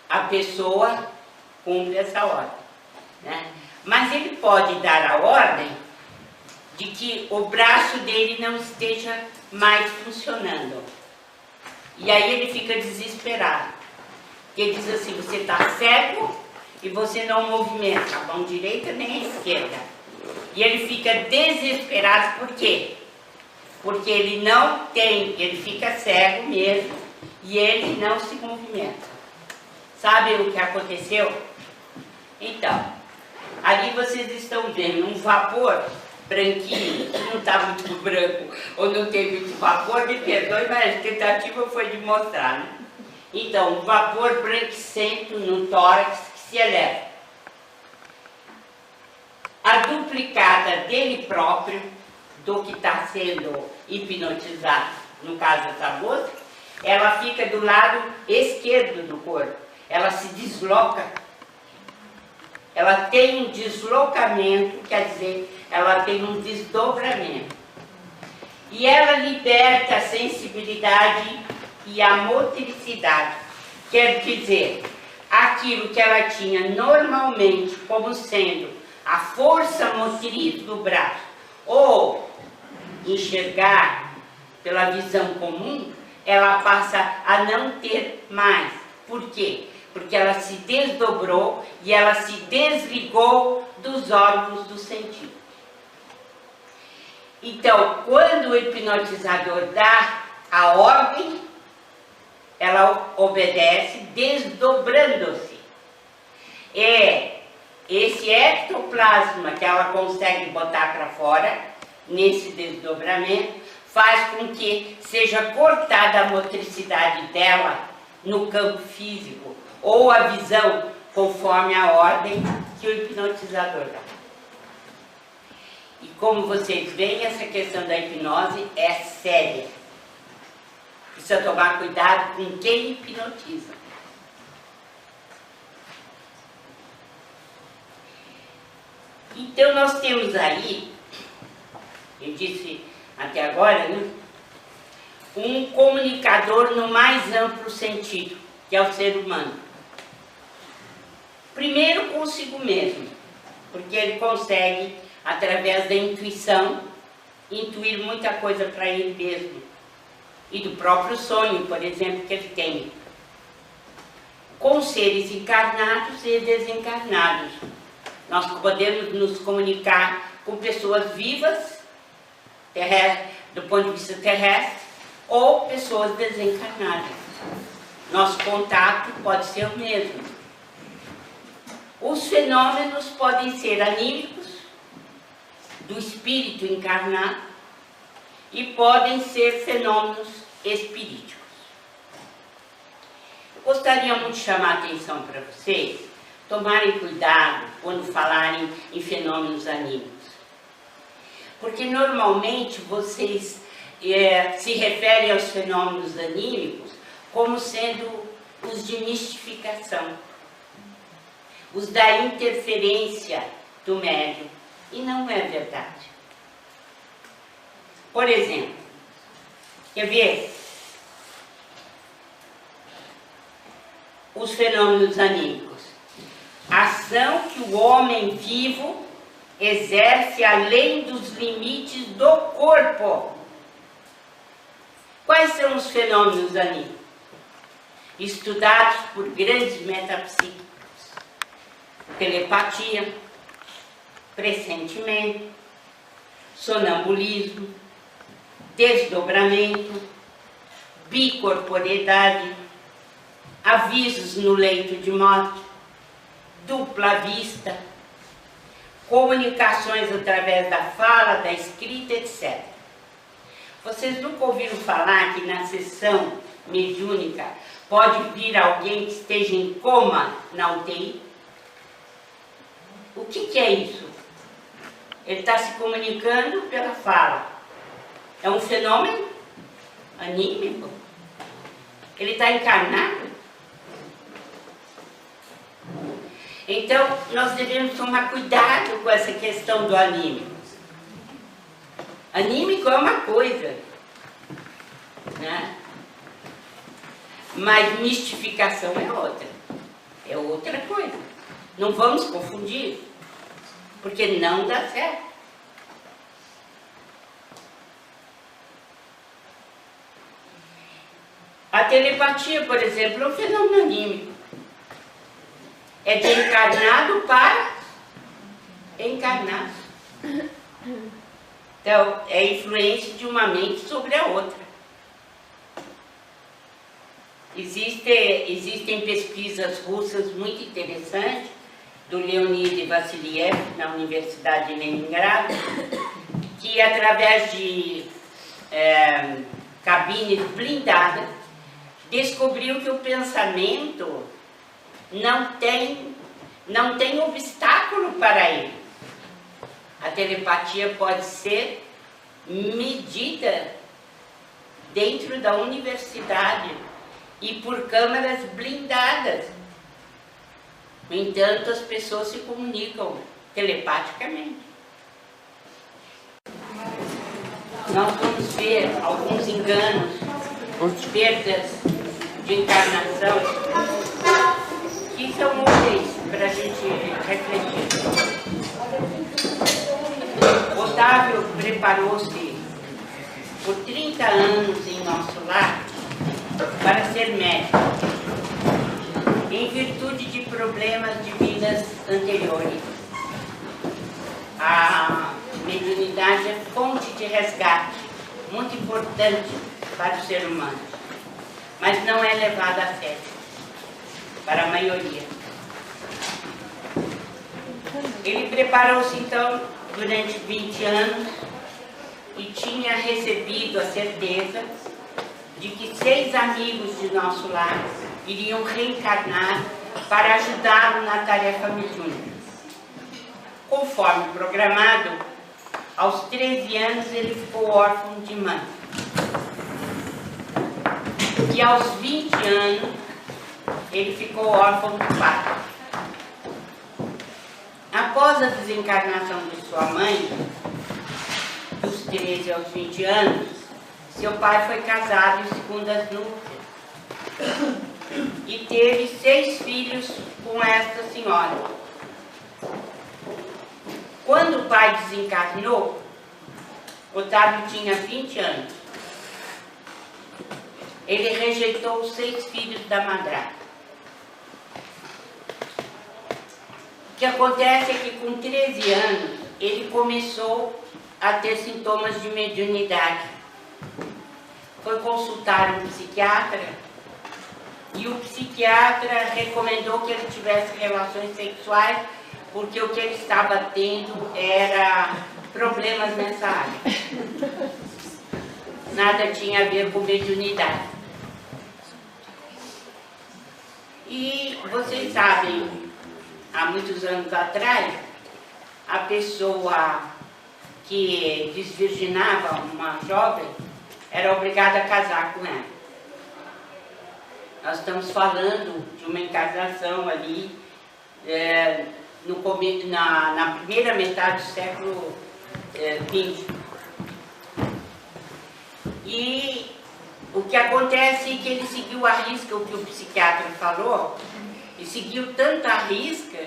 S1: A pessoa cumpre essa ordem, né? Mas ele pode dar a ordem de que o braço dele não esteja mais funcionando. E aí ele fica desesperado. Ele diz assim, você está cego e você não movimenta a mão direita nem a esquerda. E ele fica desesperado, por quê? Porque ele não tem, ele fica cego mesmo e ele não se movimenta. Sabe o que aconteceu? Então, ali vocês estão vendo um vapor branquinho, que não está muito branco ou não tem muito vapor, me perdoe, mas a tentativa foi de mostrar, né? Então, um vapor branquicento no tórax que se eleva. A duplicata dele próprio, do que está sendo hipnotizado, no caso dessa moça, ela fica do lado esquerdo do corpo, ela se desloca. Ela tem um deslocamento, quer dizer, ela tem um desdobramento. E ela liberta a sensibilidade e a motricidade. Quer dizer, aquilo que ela tinha normalmente como sendo a força motriz do braço, ou enxergar pela visão comum, ela passa a não ter mais. Por quê? Porque ela se desdobrou e ela se desligou dos órgãos do sentido. Então, quando o hipnotizador dá a ordem, ela obedece desdobrando-se. É esse ectoplasma que ela consegue botar para fora, nesse desdobramento, faz com que seja cortada a motricidade dela no campo físico, ou a visão, conforme a ordem que o hipnotizador dá. E como vocês veem, essa questão da hipnose é séria. Precisa tomar cuidado com quem hipnotiza. Então nós temos aí, eu disse até agora, né, um comunicador no mais amplo sentido, que é o ser humano. Primeiro consigo mesmo, porque ele consegue, através da intuição, intuir muita coisa para ele mesmo. E do próprio sonho, por exemplo, que ele tem. Com seres encarnados e desencarnados. Nós podemos nos comunicar com pessoas vivas, do ponto de vista terrestre, ou pessoas desencarnadas. Nosso contato pode ser o mesmo. Os fenômenos podem ser anímicos, do espírito encarnado, e podem ser fenômenos espiríticos. Eu gostaria muito de chamar a atenção para vocês, tomarem cuidado quando falarem em fenômenos anímicos. Porque normalmente vocês se referem aos fenômenos anímicos como sendo os de mistificação, os da interferência do médium, e não é verdade. Por exemplo, quer ver? Os fenômenos anímicos. Ação que o homem vivo exerce além dos limites do corpo. Quais são os fenômenos anímicos? Estudados por grandes metapsíquicos. Telepatia, pressentimento, sonambulismo, desdobramento, bicorporeidade, avisos no leito de morte, dupla vista, comunicações através da fala, da escrita, etc. Vocês nunca ouviram falar que na sessão mediúnica pode vir alguém que esteja em coma na UTI? O que é isso? Ele está se comunicando pela fala. É um fenômeno anímico? Ele está encarnado? Então, nós devemos tomar cuidado com essa questão do anímico. Anímico é uma coisa, né? Mas mistificação é outra. É outra coisa. Não vamos confundir, porque não dá certo. A telepatia, por exemplo, é um fenômeno anímico. É de encarnado para encarnado. Então, é a influência de uma mente sobre a outra. Existem pesquisas russas muito interessantes, do Leonid Vassiliev, na Universidade de Leningrado, que através de cabines blindadas, descobriu que o pensamento não tem obstáculo para ele. A telepatia pode ser medida dentro da universidade e por câmeras blindadas. No entanto, as pessoas se comunicam telepaticamente. Nós vamos ver alguns enganos, perdas de encarnação, que são úteis para a gente refletir. Otávio preparou-se por 30 anos em nosso lar para ser médico, em virtude de problemas de vidas anteriores. A mediunidade é fonte de resgate, muito importante para o ser humano, mas não é levada a sério, para a maioria. Ele preparou-se então durante 20 anos e tinha recebido a certeza de que 6 amigos de nosso lar iriam reencarnar para ajudá-lo na tarefa mediúnica. Conforme programado, aos 13 anos ele ficou órfão de mãe. E aos 20 anos ele ficou órfão de pai. Após a desencarnação de sua mãe, dos 13 aos 20 anos, seu pai foi casado em segundas núpcias e teve 6 filhos com esta senhora. Quando o pai desencarnou, Otávio tinha 20 anos. Ele rejeitou os 6 filhos da madrasta. O que acontece é que com 13 anos ele começou a ter sintomas de mediunidade. Foi consultar um psiquiatra e o psiquiatra recomendou que ele tivesse relações sexuais porque o que ele estava tendo era problemas nessa área. Nada tinha a ver com mediunidade. E vocês sabem, há muitos anos atrás, a pessoa que desvirginava uma jovem era obrigada a casar com ela. Nós estamos falando de uma encarnação ali na primeira metade do século XX. E o que acontece é que ele seguiu à risca o que o psiquiatra falou, e seguiu tanto à risca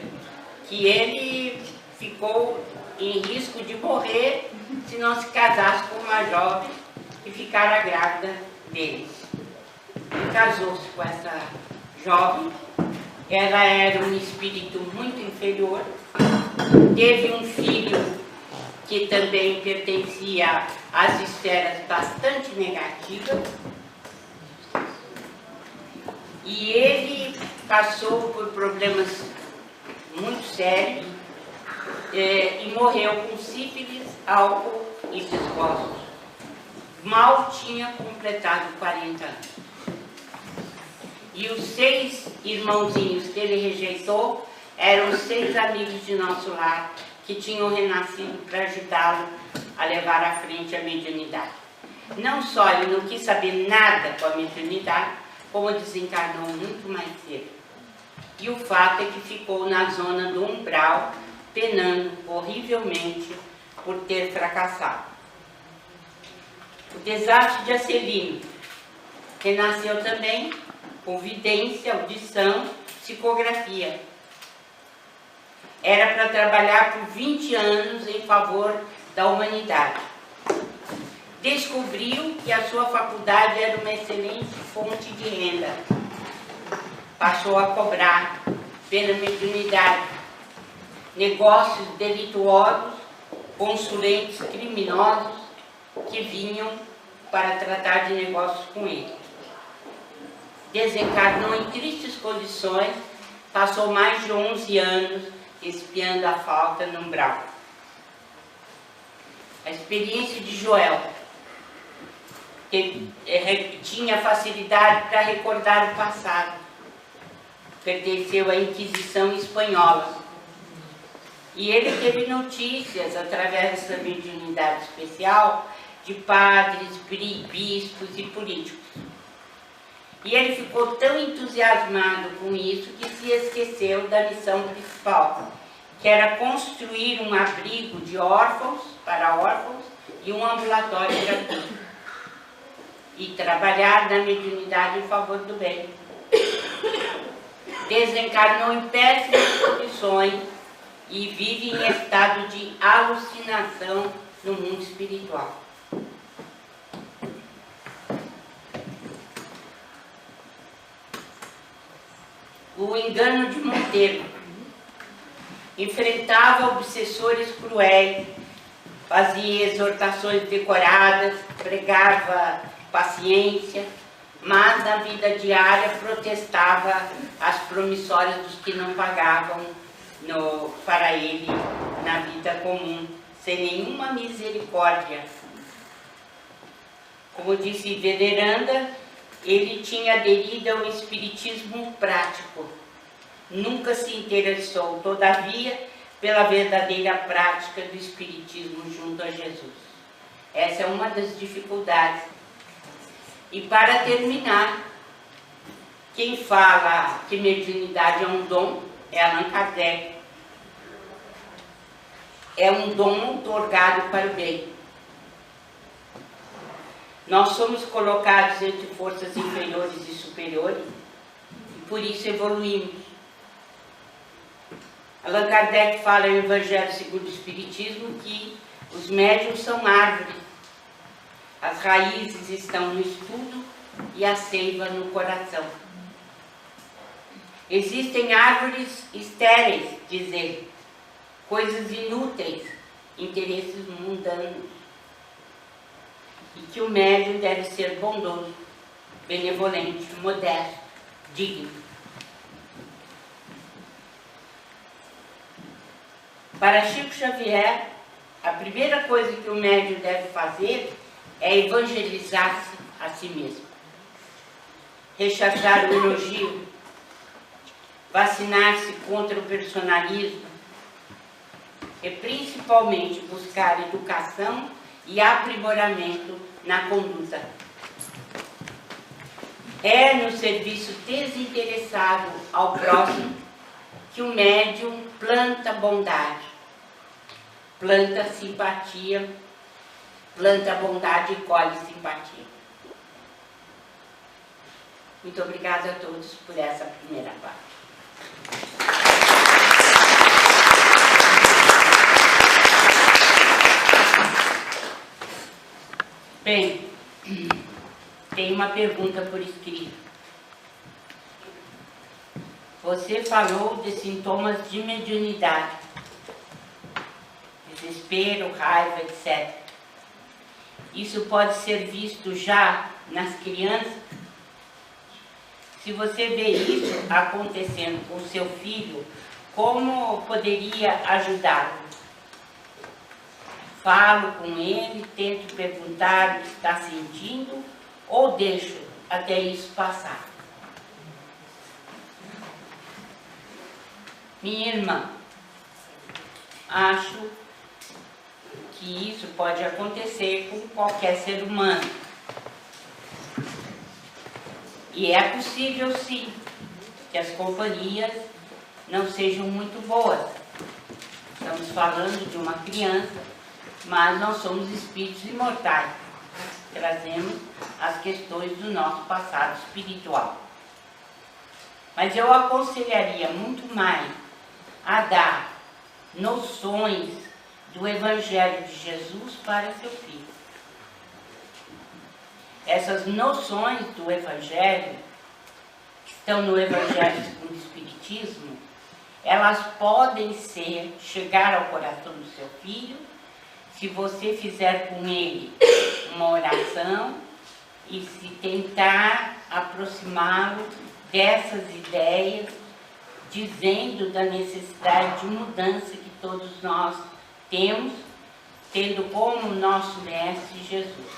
S1: que ele ficou em risco de morrer se não se casasse com uma jovem e ficara grávida dele. Ele casou-se com essa jovem, ela era um espírito muito inferior, teve um filho que também pertencia às esferas bastante negativas, e ele passou por problemas muito sérios e morreu com sífilis, álcool e desgostos. Mal tinha completado 40 anos. E os 6 irmãozinhos que ele rejeitou eram 6 amigos de nosso lar que tinham renascido para ajudá-lo a levar à frente a mediunidade. Não só ele não quis saber nada com a mediunidade, como desencarnou muito mais cedo. E o fato é que ficou na zona do umbral, penando horrivelmente por ter fracassado. O desastre de Acelino renasceu também com vidência, audição, psicografia. Era para trabalhar por 20 anos em favor da humanidade. Descobriu que a sua faculdade era uma excelente fonte de renda. Passou a cobrar pela mediunidade, negócios delituosos, consulentes criminosos que vinham para tratar de negócios com ele. Desencarnou em tristes condições, passou mais de 11 anos espiando a falta no umbral. A experiência de Joel, que tinha facilidade para recordar o passado, pertenceu à Inquisição Espanhola. E ele teve notícias, através dessa mediunidade especial, de padres, bispos e políticos. E ele ficou tão entusiasmado com isso que se esqueceu da missão principal, que era construir um abrigo de órfãos, para órfãos, e um ambulatório gratuito. E trabalhar na mediunidade em favor do bem. Desencarnou em péssimas condições e vive em estado de alucinação no mundo espiritual. O engano de Monteiro. Enfrentava obsessores cruéis, fazia exortações decoradas, pregava paciência, mas na vida diária protestava as promissórias dos que não pagavam para ele na vida comum, sem nenhuma misericórdia. Como disse Veneranda, ele tinha aderido ao espiritismo prático. Nunca se interessou, todavia, pela verdadeira prática do espiritismo junto a Jesus. Essa é uma das dificuldades. E para terminar, quem fala que mediunidade é um dom é Allan Kardec. É um dom otorgado para o bem. Nós somos colocados entre forças inferiores e superiores e por isso evoluímos. Allan Kardec fala no Evangelho segundo o Espiritismo que os médiuns são árvores. As raízes estão no estudo e a seiva no coração. Existem árvores estéreis, diz ele, coisas inúteis, interesses mundanos. E que o médium deve ser bondoso, benevolente, modesto, digno. Para Chico Xavier, a primeira coisa que o médium deve fazer é evangelizar-se a si mesmo. Rechaçar o elogio, vacinar-se contra o personalismo e principalmente buscar educação e aprimoramento na conduta. É no serviço desinteressado ao próximo que o médium planta bondade, planta simpatia, planta bondade e colhe simpatia. Muito obrigada a todos por essa primeira parte. Bem, tem uma pergunta por escrito. Você falou de sintomas de mediunidade, desespero, raiva, etc. Isso pode ser visto já nas crianças? Se você vê isso acontecendo com seu filho, como poderia ajudá-lo? Falo com ele, tento perguntar o que está sentindo ou deixo até isso passar? Minha irmã, acho que isso pode acontecer com qualquer ser humano. E é possível, sim, que as companhias não sejam muito boas. Estamos falando de uma criança, mas nós somos espíritos imortais. Trazemos as questões do nosso passado espiritual. Mas eu aconselharia muito mais a dar noções do Evangelho de Jesus para seu filho. Essas noções do Evangelho, que estão no Evangelho segundo o Espiritismo, elas podem chegar ao coração do seu filho, se você fizer com ele uma oração e se tentar aproximá-lo dessas ideias, dizendo da necessidade de mudança que todos nós temos, tendo como nosso mestre Jesus.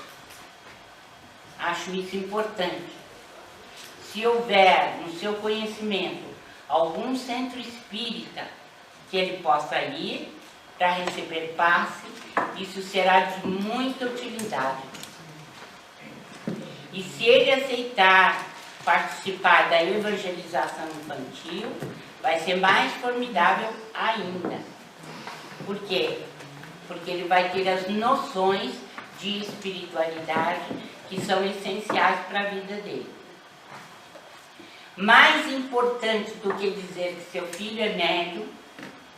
S1: Acho isso importante. Se houver no seu conhecimento algum centro espírita que ele possa ir para receber passe, isso será de muita utilidade. E se ele aceitar participar da evangelização infantil, vai ser mais formidável ainda. Por quê? Porque ele vai ter as noções de espiritualidade que são essenciais para a vida dele. Mais importante do que dizer que seu filho é médium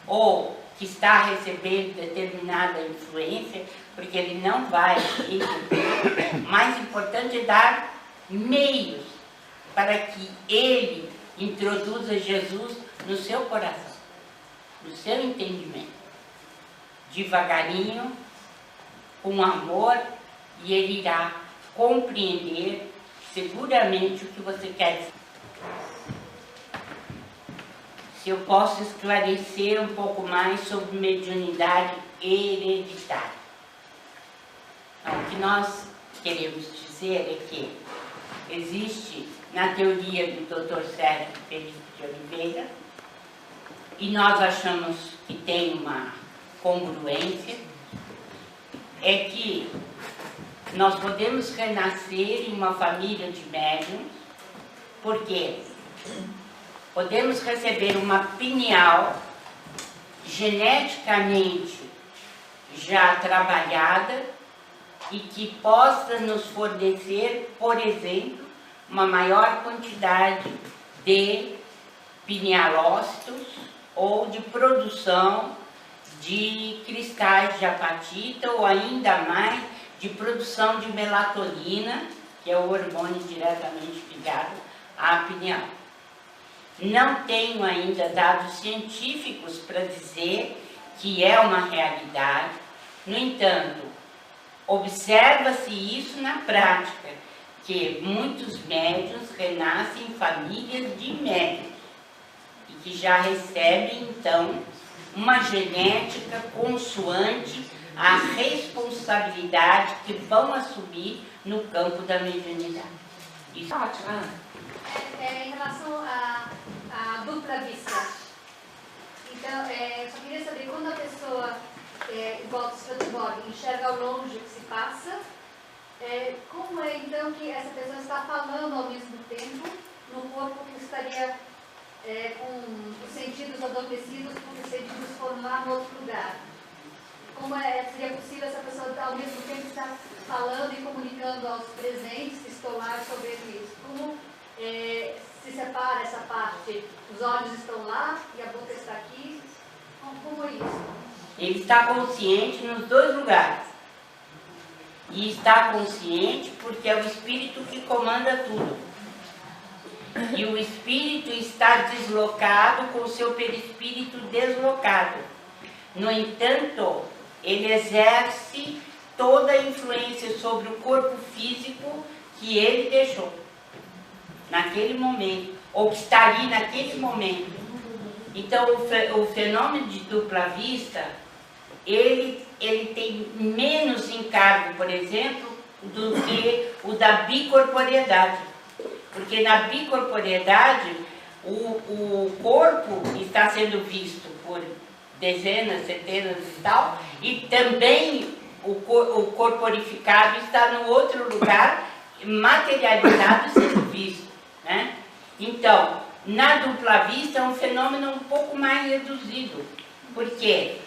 S1: ou que está recebendo determinada influência, porque ele não vai entender, mais importante é dar meios para que ele introduza Jesus no seu coração, no seu entendimento, devagarinho, com amor, e ele irá compreender seguramente o que você quer dizer. Se eu posso esclarecer um pouco mais sobre mediunidade hereditária. Então, o que nós queremos dizer é que existe na teoria do Dr. Sérgio Felipe de Oliveira, e nós achamos que tem uma congruência, é que nós podemos renascer em uma família de médiuns, porque podemos receber uma pineal geneticamente já trabalhada e que possa nos fornecer, por exemplo, uma maior quantidade de pinealócitos ou de produção de cristais de apatita, ou ainda mais de produção de melatonina, que é o hormônio diretamente ligado à pineal. Não tenho ainda dados científicos para dizer que é uma realidade. No entanto, observa-se isso na prática, que muitos médiuns renascem em famílias de médiuns e que já recebem, então, uma genética consoante à responsabilidade que vão assumir no campo da mediunidade. Isso é ótimo.
S2: Em relação à dupla vista, então, eu só queria saber, quando a pessoa, igual o Swedenborg, enxerga ao longe o que se passa, como é então que essa pessoa está falando ao mesmo tempo no corpo que estaria com os sentidos adormecidos, porque os sentidos foram lá no outro lugar? Como seria possível essa pessoa ao mesmo tempo estar falando e comunicando aos presentes que estão lá sobre isso? Como se separa essa parte? Os olhos estão lá e a boca está aqui? Como é isso?
S1: Ele está consciente nos dois lugares. E está consciente porque é o espírito que comanda tudo. E o espírito está deslocado com o seu perispírito deslocado. No entanto, ele exerce toda a influência sobre o corpo físico que ele deixou naquele momento, ou que está ali naquele momento. Então, o fenômeno de dupla vista, ele tem menos encargo, por exemplo, do que o da bicorporeidade. Porque na bicorporeidade, o corpo está sendo visto por dezenas, centenas e tal, e também o corporificado está no outro lugar, materializado, sendo visto, né? Então, na dupla vista é um fenômeno um pouco mais reduzido, porque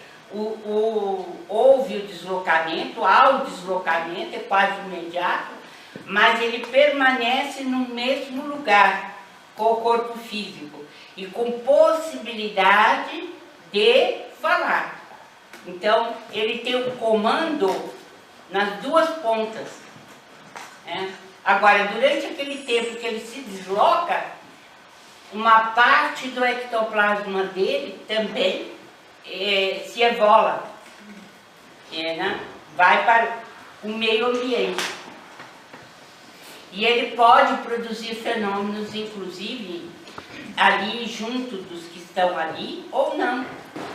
S1: houve o deslocamento, há o deslocamento, é quase imediato, mas ele permanece no mesmo lugar com o corpo físico e com possibilidade de falar. Então, ele tem o comando nas duas pontas, né? Agora, durante aquele tempo que ele se desloca, uma parte do ectoplasma dele também se evola, né? Vai para o meio ambiente. E ele pode produzir fenômenos, inclusive, ali junto dos que estão ali, ou não,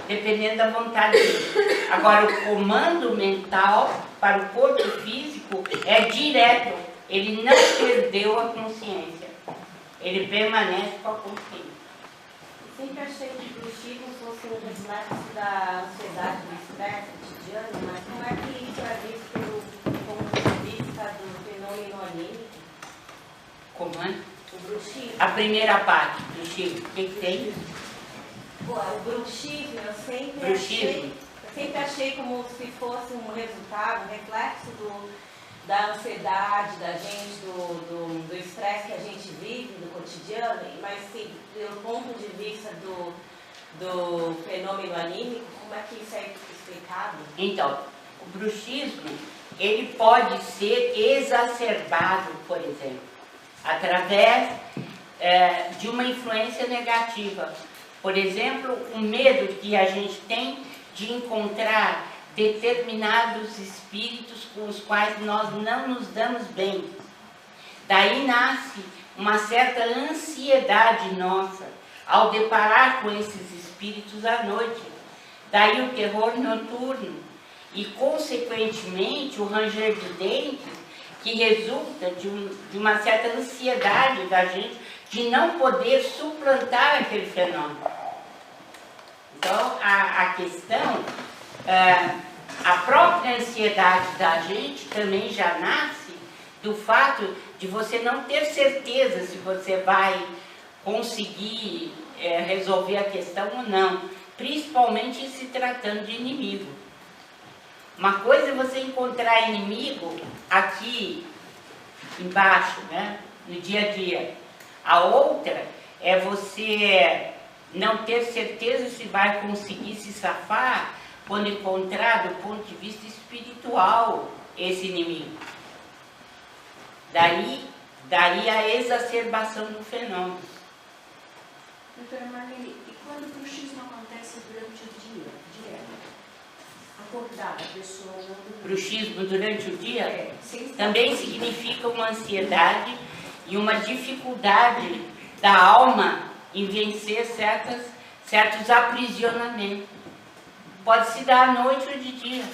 S1: dependendo da vontade dele. Agora, o comando mental para o corpo físico é direto. Ele não perdeu a consciência. Ele permanece com a consciência.
S3: Sempre achei que o bruxismo fosse um reflexo da ansiedade, do estresse cotidiano, mas como é que isso é visto pelo ponto de vista do fenômeno anímico?
S1: Como é?
S3: O bruxismo.
S1: A primeira parte do Chico, o que tem?
S3: O bruxismo, eu
S1: Bruxismo.
S3: sempre achei como se fosse um resultado, um reflexo da ansiedade da gente, do estresse que a gente vive no cotidiano, mas sim, pelo ponto de vista do fenômeno anímico, como é que isso é explicado?
S1: Então, o bruxismo, ele pode ser exacerbado, por exemplo, através de uma influência negativa. Por exemplo, o medo que a gente tem de encontrar determinados espíritos com os quais nós não nos damos bem. Daí nasce uma certa ansiedade nossa ao deparar com esses espíritos à noite. Daí o terror noturno e, consequentemente, o ranger de dentes, que resulta de uma certa ansiedade da gente de não poder suplantar aquele fenômeno. Então, a questão, a própria ansiedade da gente também já nasce do fato de você não ter certeza se você vai conseguir resolver a questão ou não, principalmente se tratando de inimigo. Uma coisa é você encontrar inimigo aqui embaixo, né, no dia a dia. A outra é você não ter certeza se vai conseguir se safar quando encontrar do ponto de vista espiritual esse inimigo. Daí a exacerbação do fenômeno.
S4: Doutora Marlene, e quando o bruxismo acontece durante o dia, direto? Acordada, a pessoa não dorme.
S1: Bruxismo durante o dia
S4: Sem
S1: também significa uma ansiedade e uma dificuldade da alma em vencer certos aprisionamentos. Pode se dar à noite ou de dia.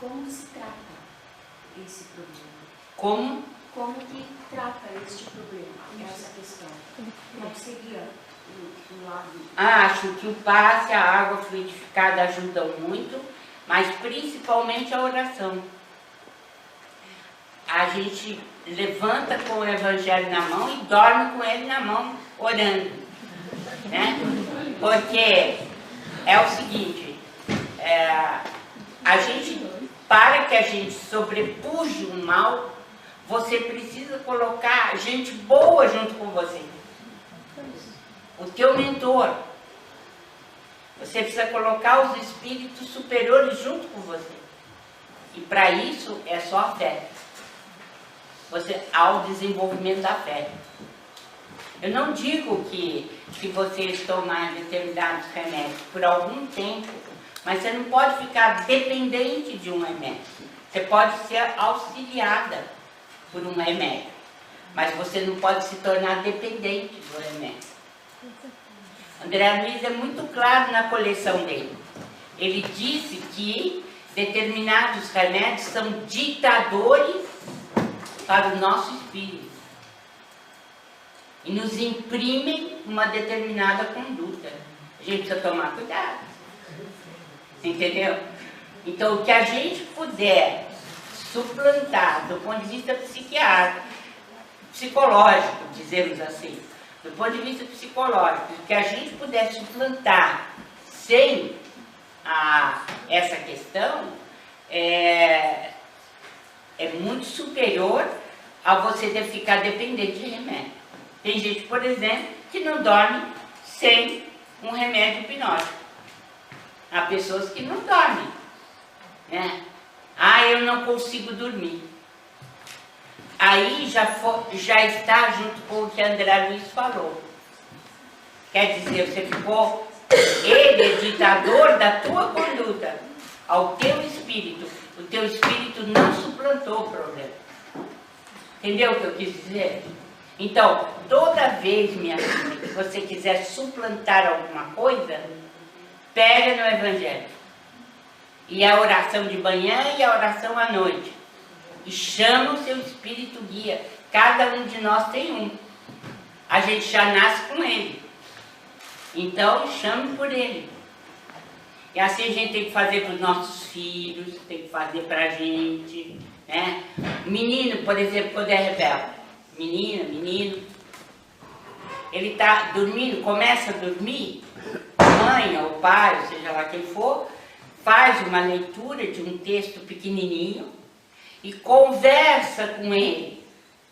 S4: Como se trata esse problema?
S1: Como
S4: que trata este problema, essa questão? Qual seria o lado?
S1: acho que o passe, a água fluidificada ajudam muito, mas principalmente a oração. A gente levanta com o Evangelho na mão e dorme com ele na mão, orando, né? Porque é o seguinte, para que a gente sobrepuje o mal, você precisa colocar gente boa junto com você. O teu mentor. Você precisa colocar os espíritos superiores junto com você. E para isso é só a fé. Há o desenvolvimento da fé. Eu não digo que se vocês tomarem determinados remédios por algum tempo, mas você não pode ficar dependente de um remédio. Você pode ser auxiliada por um remédio, mas você não pode se tornar dependente do remédio. André Luiz é muito claro na coleção dele. Ele disse que determinados remédios são ditadores para o nosso espírito e nos imprimem uma determinada conduta. A gente precisa tomar cuidado. Entendeu? Então, o que a gente puder suplantar do ponto de vista psicológico, dizemos assim, do ponto de vista psicológico, o que a gente puder suplantar sem essa questão é muito superior a você ter que ficar dependente de remédio. Tem gente, por exemplo, que não dorme sem um remédio hipnótico. Há pessoas que não dormem, né? Eu não consigo dormir. aí já está junto com o que André Luiz falou. Quer dizer, você ficou, ele é ditador da tua conduta, ao teu espírito. O teu espírito não suplantou o problema. Entendeu o que eu quis dizer? Então, toda vez, minha filha, que você quiser suplantar alguma coisa, pega no Evangelho. E a oração de manhã e a oração à noite. E chama o seu espírito guia. Cada um de nós tem um. A gente já nasce com ele. Então, chame por ele. E assim a gente tem que fazer para os nossos filhos, tem que fazer para a gente, né? Menino, por exemplo, quando é rebelde. Menina, menino. Ele está dormindo, começa a dormir, mãe ou pai, ou seja lá quem for, faz uma leitura de um texto pequenininho e conversa com ele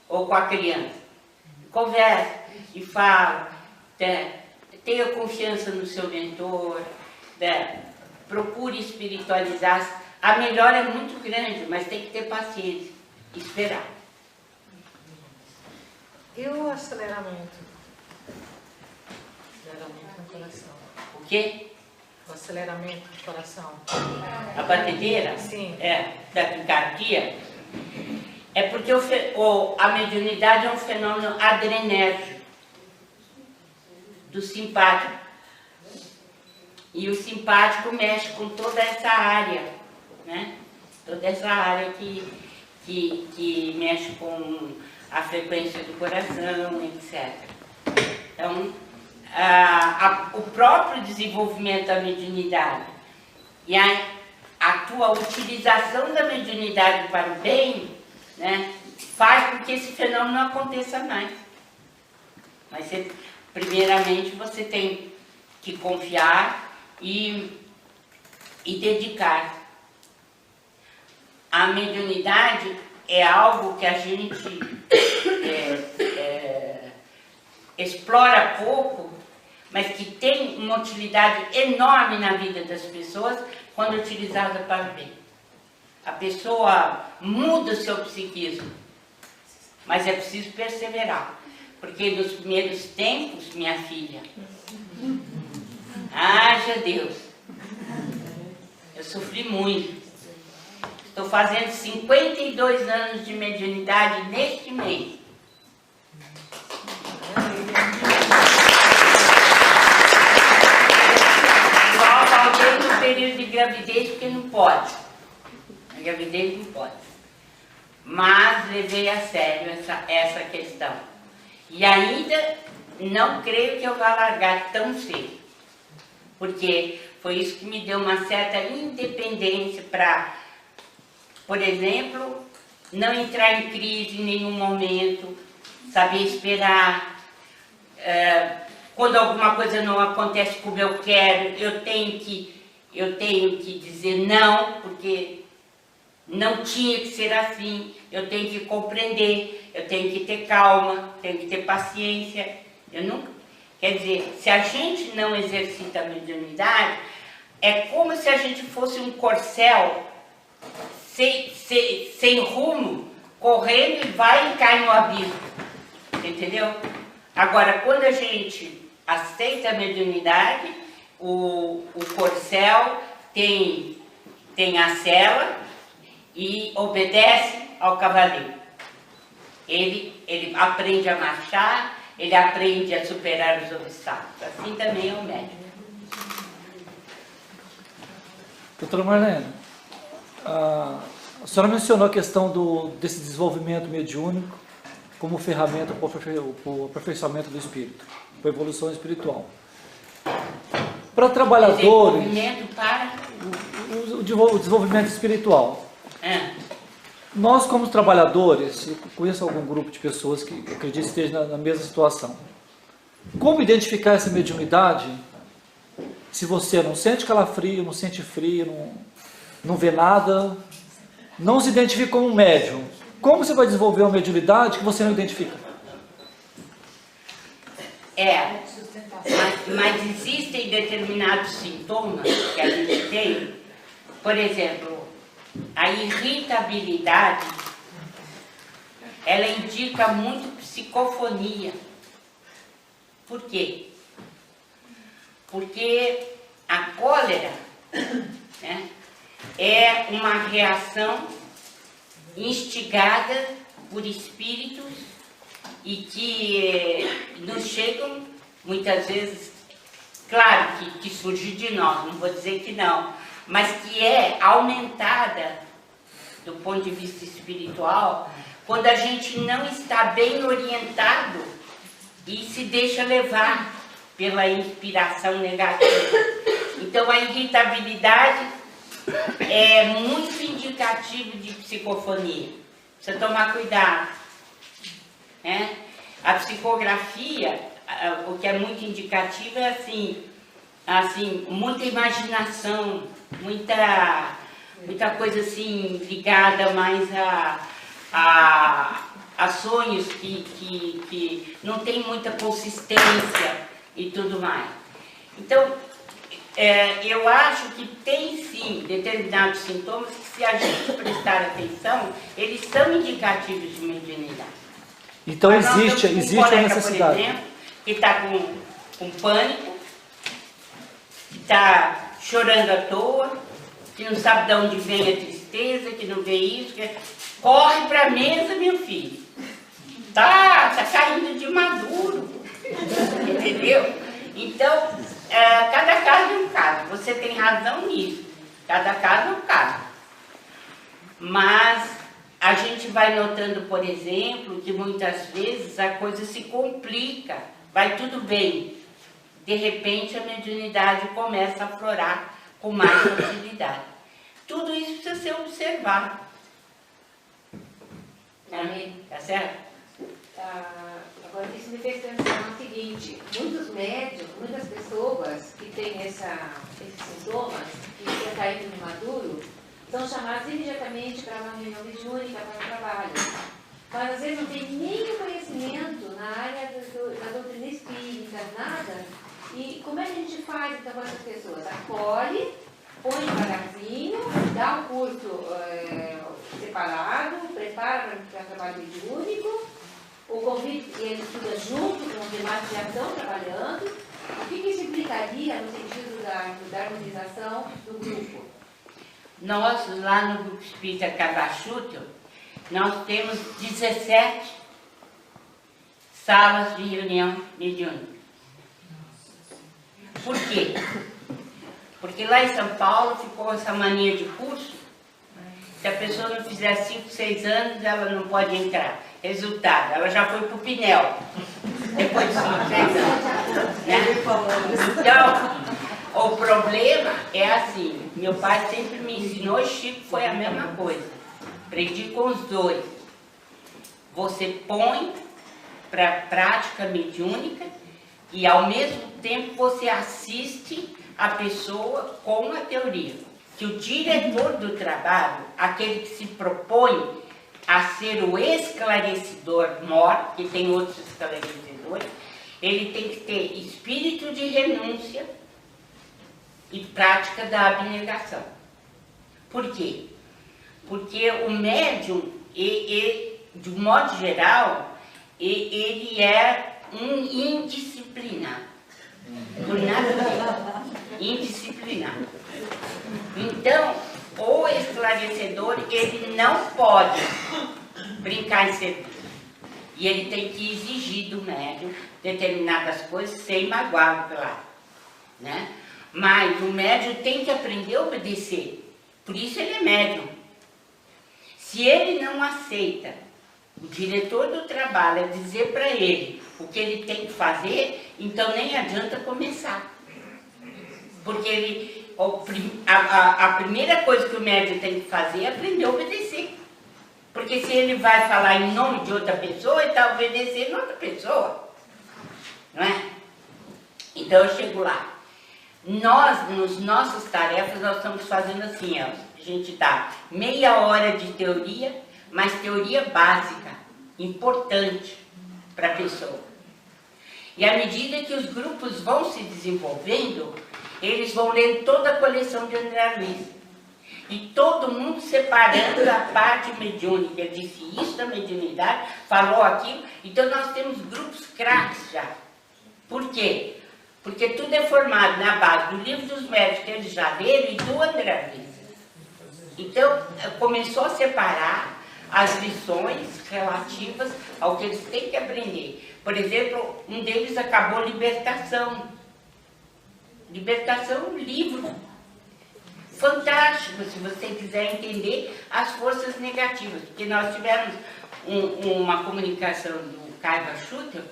S1: ou com a criança. Conversa e fala, tenha confiança no seu mentor, procure espiritualizar-se. A melhora é muito grande, mas tem que ter paciência, esperar.
S5: E o aceleramento? Aceleramento no coração.
S1: O quê?
S5: O aceleramento do coração.
S1: A batedeira?
S5: Sim.
S1: Da taquicardia. É porque a mediunidade é um fenômeno adrenérgico, do simpático. E o simpático mexe com toda essa área, né? Toda essa área que mexe com a frequência do coração, etc. Então, o próprio desenvolvimento da mediunidade e a tua utilização da mediunidade para o bem, né, faz com que esse fenômeno não aconteça mais. Mas, primeiramente, você tem que confiar e dedicar. A mediunidade é algo que a gente explora pouco, mas que tem uma utilidade enorme na vida das pessoas quando utilizada para o bem. A pessoa muda o seu psiquismo, mas é preciso perseverar, porque nos primeiros tempos, minha filha, haja Deus, eu sofri muito. Estou fazendo 52 anos de mediunidade neste mês. Só faltei no período de gravidez, porque não pode. A gravidez não pode. Mas levei a sério essa questão. E ainda não creio que eu vá largar tão cedo. Porque foi isso que me deu uma certa independência para, por exemplo, não entrar em crise em nenhum momento, saber esperar. Quando alguma coisa não acontece como eu quero, eu tenho que dizer não, porque não tinha que ser assim. Eu tenho que compreender, eu tenho que ter calma, tenho que ter paciência. Quer dizer, se a gente não exercita a mediunidade, é como se a gente fosse um corcel sem rumo, correndo e vai e cai no abismo. Entendeu? Agora, quando a gente aceita a mediunidade, o corcel tem a sela e obedece ao cavaleiro. Ele aprende a marchar, ele aprende a superar os obstáculos. Assim também é o médico.
S6: Doutora Marlene, a senhora mencionou a questão desse desenvolvimento mediúnico como ferramenta para o aperfeiçoamento do espírito, para a evolução espiritual. Para trabalhadores...
S1: Desenvolvimento para...
S6: O desenvolvimento espiritual. Nós, como trabalhadores, eu conheço algum grupo de pessoas que acredito que esteja na mesma situação. Como identificar essa mediunidade se você não sente calafrio, não sente frio, não vê nada, não se identifica como um médium? Como você vai desenvolver uma mediunidade que você não identifica?
S1: Mas existem determinados sintomas que a gente tem, por exemplo, a irritabilidade, ela indica muito psicofonia. Por quê? Porque a cólera, né, é uma reação instigada por espíritos e que nos chegam muitas vezes, claro que surge de nós, não vou dizer que não, mas que é aumentada do ponto de vista espiritual quando a gente não está bem orientado e se deixa levar pela inspiração negativa. Então a irritabilidade é muito indicativo de psicofonia. Precisa tomar cuidado, né? A psicografia, o que é muito indicativo é assim, muita imaginação, muita coisa assim ligada mais a sonhos que não tem muita consistência e tudo mais. Então, eu acho que tem sim determinados sintomas que, se a gente prestar atenção, eles são indicativos de mediunidade.
S6: Então existe a necessidade.
S1: Por exemplo, que está com pânico, que está chorando à toa, que não sabe de onde vem a tristeza, que não vê isso, corre para a mesa, meu filho. Tá caindo de maduro, entendeu? Então, cada caso é um caso, você tem razão nisso, cada caso é um caso. Mas a gente vai notando, por exemplo, que muitas vezes a coisa se complica, vai tudo bem. De repente a mediunidade começa a aflorar com mais facilidade. Tudo isso precisa ser observado. Tá certo?
S7: Agora, isso me fez pensar no seguinte: muitos médiums, muitas pessoas que têm esses sintomas, que estão caindo de maduro, são chamados imediatamente para uma reunião mediúnica, para um trabalho. Mas às vezes não tem nem conhecimento na área da doutrina espírita, nada. E como é que a gente faz então com essas pessoas? Acolhe, põe devagarzinho, dá um curso separado, prepara para o trabalho mediúnico, o convite, ele estuda junto com os demais que já estão trabalhando. O que isso implicaria no sentido da harmonização do grupo?
S1: Nós, lá no Grupo Espírita Cabachuto, nós temos 17 salas de reunião mediúnica. Por quê? Porque lá em São Paulo ficou essa mania de curso. Se a pessoa não fizer 5, 6 anos, ela não pode entrar. Resultado, ela já foi para o Pinel, depois de 5, 6 anos. Né? Então, o problema é assim, meu pai sempre me ensinou, e Chico foi a mesma coisa. Aprendi com os dois. Você põe para a prática mediúnica e ao mesmo tempo você assiste a pessoa com a teoria. Que o diretor do trabalho, aquele que se propõe a ser o esclarecedor mor, que tem outros esclarecedores, ele tem que ter espírito de renúncia e prática da abnegação. Por quê? Porque o médium, de um modo geral, ele é um indisciplinado. Por nada indisciplinado. Então, o esclarecedor, ele não pode brincar em serviço. E ele tem que exigir do médium determinadas coisas sem magoá-lo, claro. Né? Mas o médium tem que aprender a obedecer. Por isso ele é médium. Se ele não aceita o diretor do trabalho dizer para ele o que ele tem que fazer, então nem adianta começar. Porque a primeira coisa que o médium tem que fazer é aprender a obedecer. Porque se ele vai falar em nome de outra pessoa, ele está obedecendo outra pessoa. Não é? Então eu chego lá. Nós, nas nossas tarefas, nós estamos fazendo assim, ó, a gente dá meia hora de teoria, mas teoria básica, importante para a pessoa. E à medida que os grupos vão se desenvolvendo, eles vão lendo toda a coleção de André Luiz. e todo mundo separando a parte mediúnica. Ele disse isso da mediunidade, falou aquilo. Então nós temos grupos craques já. Por quê? Porque tudo é formado na base do livro dos médios que eles já leram e do André Luiz. Então começou a separar as lições relativas ao que eles têm que aprender. Por exemplo, um deles acabou Libertação. Libertação é um livro fantástico, se você quiser entender as forças negativas. Porque nós tivemos uma comunicação do Kaiba Schutter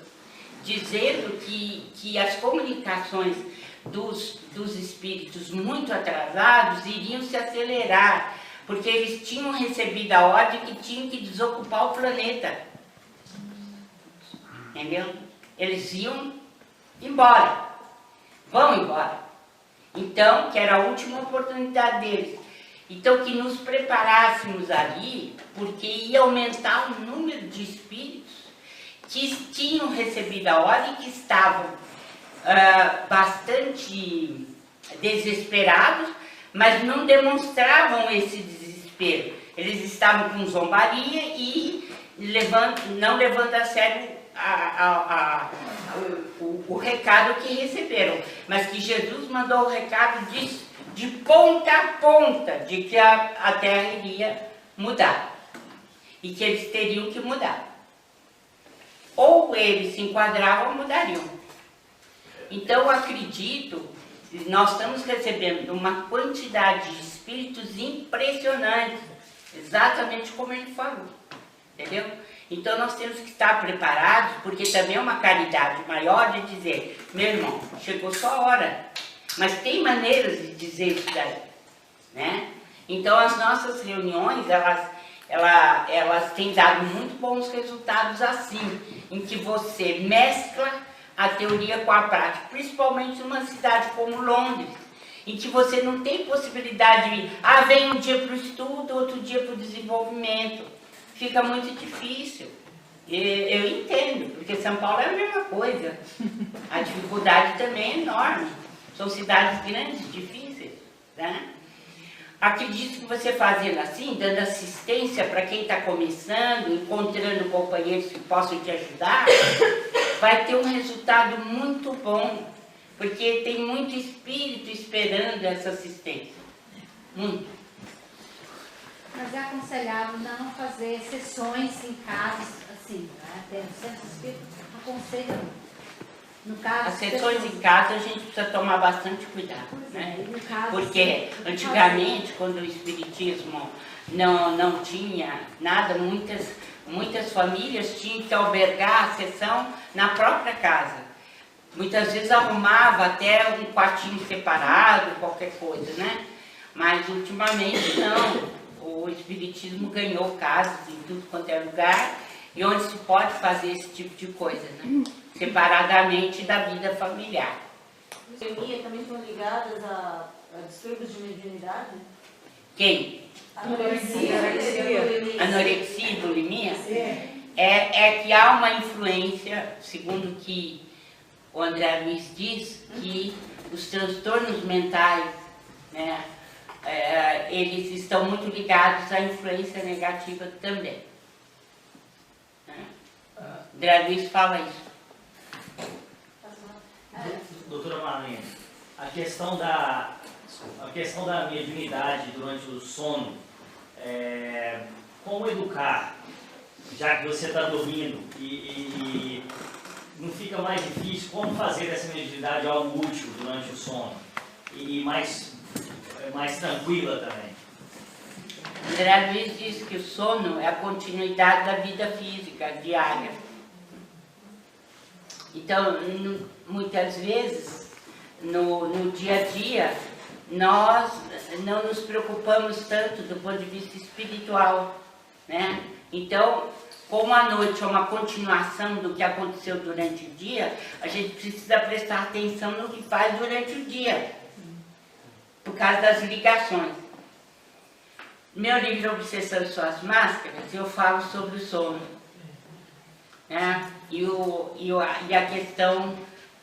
S1: dizendo que as comunicações dos espíritos muito atrasados iriam se acelerar, porque eles tinham recebido a ordem que tinham que desocupar o planeta. Entendeu? Eles iam embora. Vão embora. Então, que era a última oportunidade deles. Então, que nos preparássemos ali, porque ia aumentar o número de espíritos que tinham recebido a ordem, que estavam bastante desesperados, mas não demonstravam esse desespero. Eles estavam com zombaria e não levando a sério o recado que receberam, mas que Jesus mandou o recado de ponta a ponta, de que a Terra iria mudar e que eles teriam que mudar. Ou eles se enquadravam ou mudariam. Então eu acredito que nós estamos recebendo uma quantidade de espíritos impressionante, exatamente como ele falou, entendeu? Então nós temos que estar preparados, porque também é uma caridade maior de dizer, meu irmão, chegou sua hora. Mas tem maneiras de dizer isso daí, né? Então as nossas reuniões, elas têm dado muito bons resultados assim, em que você mescla a teoria com a prática, principalmente numa cidade como Londres, em que você não tem possibilidade de vem um dia para o estudo, outro dia para o desenvolvimento. Fica muito difícil. Eu entendo, porque São Paulo é a mesma coisa. A dificuldade também é enorme. São cidades grandes, difíceis, né? Acredito que você fazendo assim, dando assistência para quem está começando, encontrando companheiros que possam te ajudar, vai ter um resultado muito bom, porque tem muito espírito esperando essa assistência. Muito.
S2: Mas é aconselhável não fazer sessões em casos assim, né? Ter um centro espírita aconselha muito. No caso,
S1: as sessões em casa a gente precisa tomar bastante cuidado, né?
S2: No caso,
S1: porque antigamente, quando o espiritismo não tinha nada, muitas famílias tinham que albergar a sessão na própria casa. Muitas vezes arrumava até um quartinho separado, qualquer coisa, né? Mas ultimamente não. O espiritismo ganhou casas em tudo quanto é lugar e onde se pode fazer esse tipo de coisa, né? Separadamente da vida familiar.
S3: Bulimia também estão ligadas a distúrbios de mediunidade?
S1: Quem?
S3: Anorexia.
S1: Anorexia e bulimia? É que há uma influência, segundo que o André Luiz diz, que os transtornos mentais, né, eles estão muito ligados à influência negativa também. André Luiz fala isso.
S8: Doutora Marlene, a questão da mediunidade durante o sono, como educar, já que você está dormindo e não fica mais difícil, como fazer essa mediunidade algo útil durante o sono e mais tranquila também?
S1: André Luiz diz que o sono é a continuidade da vida física diária. Então, muitas vezes, no dia a dia, nós não nos preocupamos tanto do ponto de vista espiritual, né? Então, como a noite é uma continuação do que aconteceu durante o dia, a gente precisa prestar atenção no que faz durante o dia, por causa das ligações. Meu livro Obsessão e Suas Máscaras, eu falo sobre o sono, né? E a questão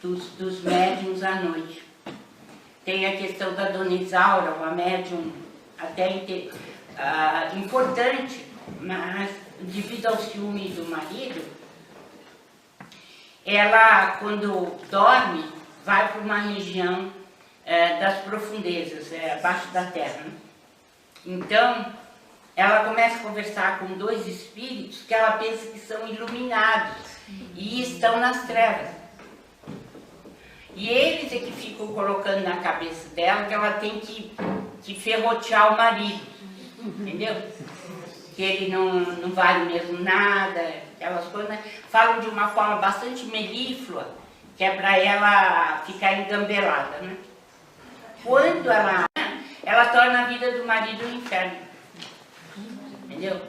S1: dos médiums à noite. Tem a questão da Dona Isaura, uma médium até importante, mas devido ao ciúme do marido, ela, quando dorme, vai para uma região das profundezas, abaixo da terra. Né? Então, ela começa a conversar com dois espíritos que ela pensa que são iluminados e estão nas trevas. E eles é que ficam colocando na cabeça dela que ela tem que ferrotear o marido, entendeu? Que ele não vale mesmo nada, aquelas coisas, né? Falam de uma forma bastante melíflua, que é para ela ficar engambelada, né? Quando ela torna a vida do marido um inferno, entendeu?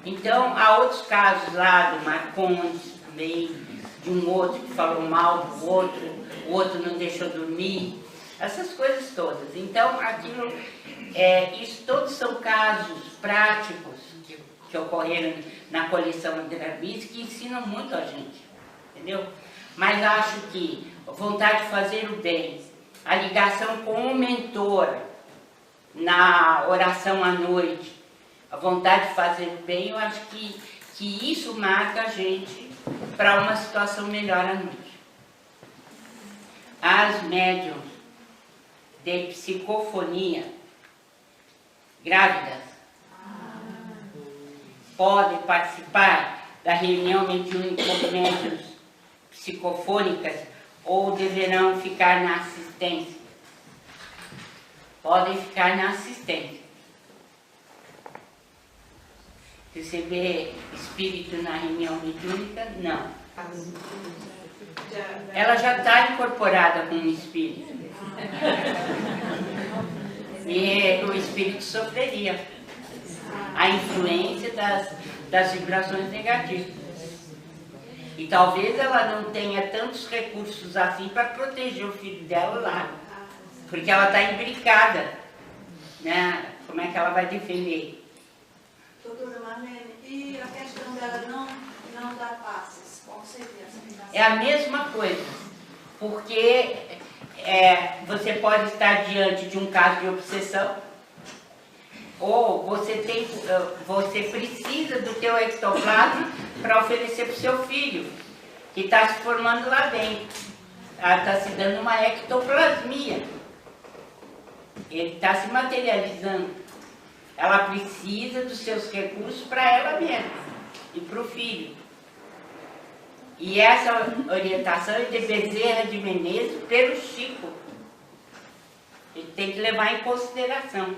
S1: Então, há outros casos lá do Marcondes, também, de um outro que falou mal do outro, o outro não deixou dormir, essas coisas todas. Então, aquilo, isso todos são casos práticos que ocorreram na coleção André Luiz, que ensinam muito a gente, entendeu? Mas acho que a vontade de fazer o bem, a ligação com o mentor na oração à noite, a vontade de fazer o bem, eu acho que isso marca a gente para uma situação melhor à noite. As médiums de psicofonia grávidas podem participar da reunião mediúnica com médiuns psicofônicas ou deverão ficar na assistência? Podem ficar na assistência. Receber espírito na reunião mediúnica, não. Ela já está incorporada com um espírito. E o espírito sofreria a influência das vibrações negativas. E talvez ela não tenha tantos recursos assim para proteger o filho dela lá. Porque ela está imbricada, né? Como é que ela vai defender?
S9: Doutora Marlene, e a questão dela não dar passes, qual seria essa ligação?
S1: É a mesma coisa, porque você pode estar diante de um caso de obsessão, ou você precisa do teu ectoplasma para oferecer para o seu filho, que está se formando lá dentro. Está se dando uma ectoplasmia. Ele está se materializando. Ela precisa dos seus recursos para ela mesma e para o filho. E essa orientação é de Bezerra de Menezes pelo Chico. Ele tem que levar em consideração.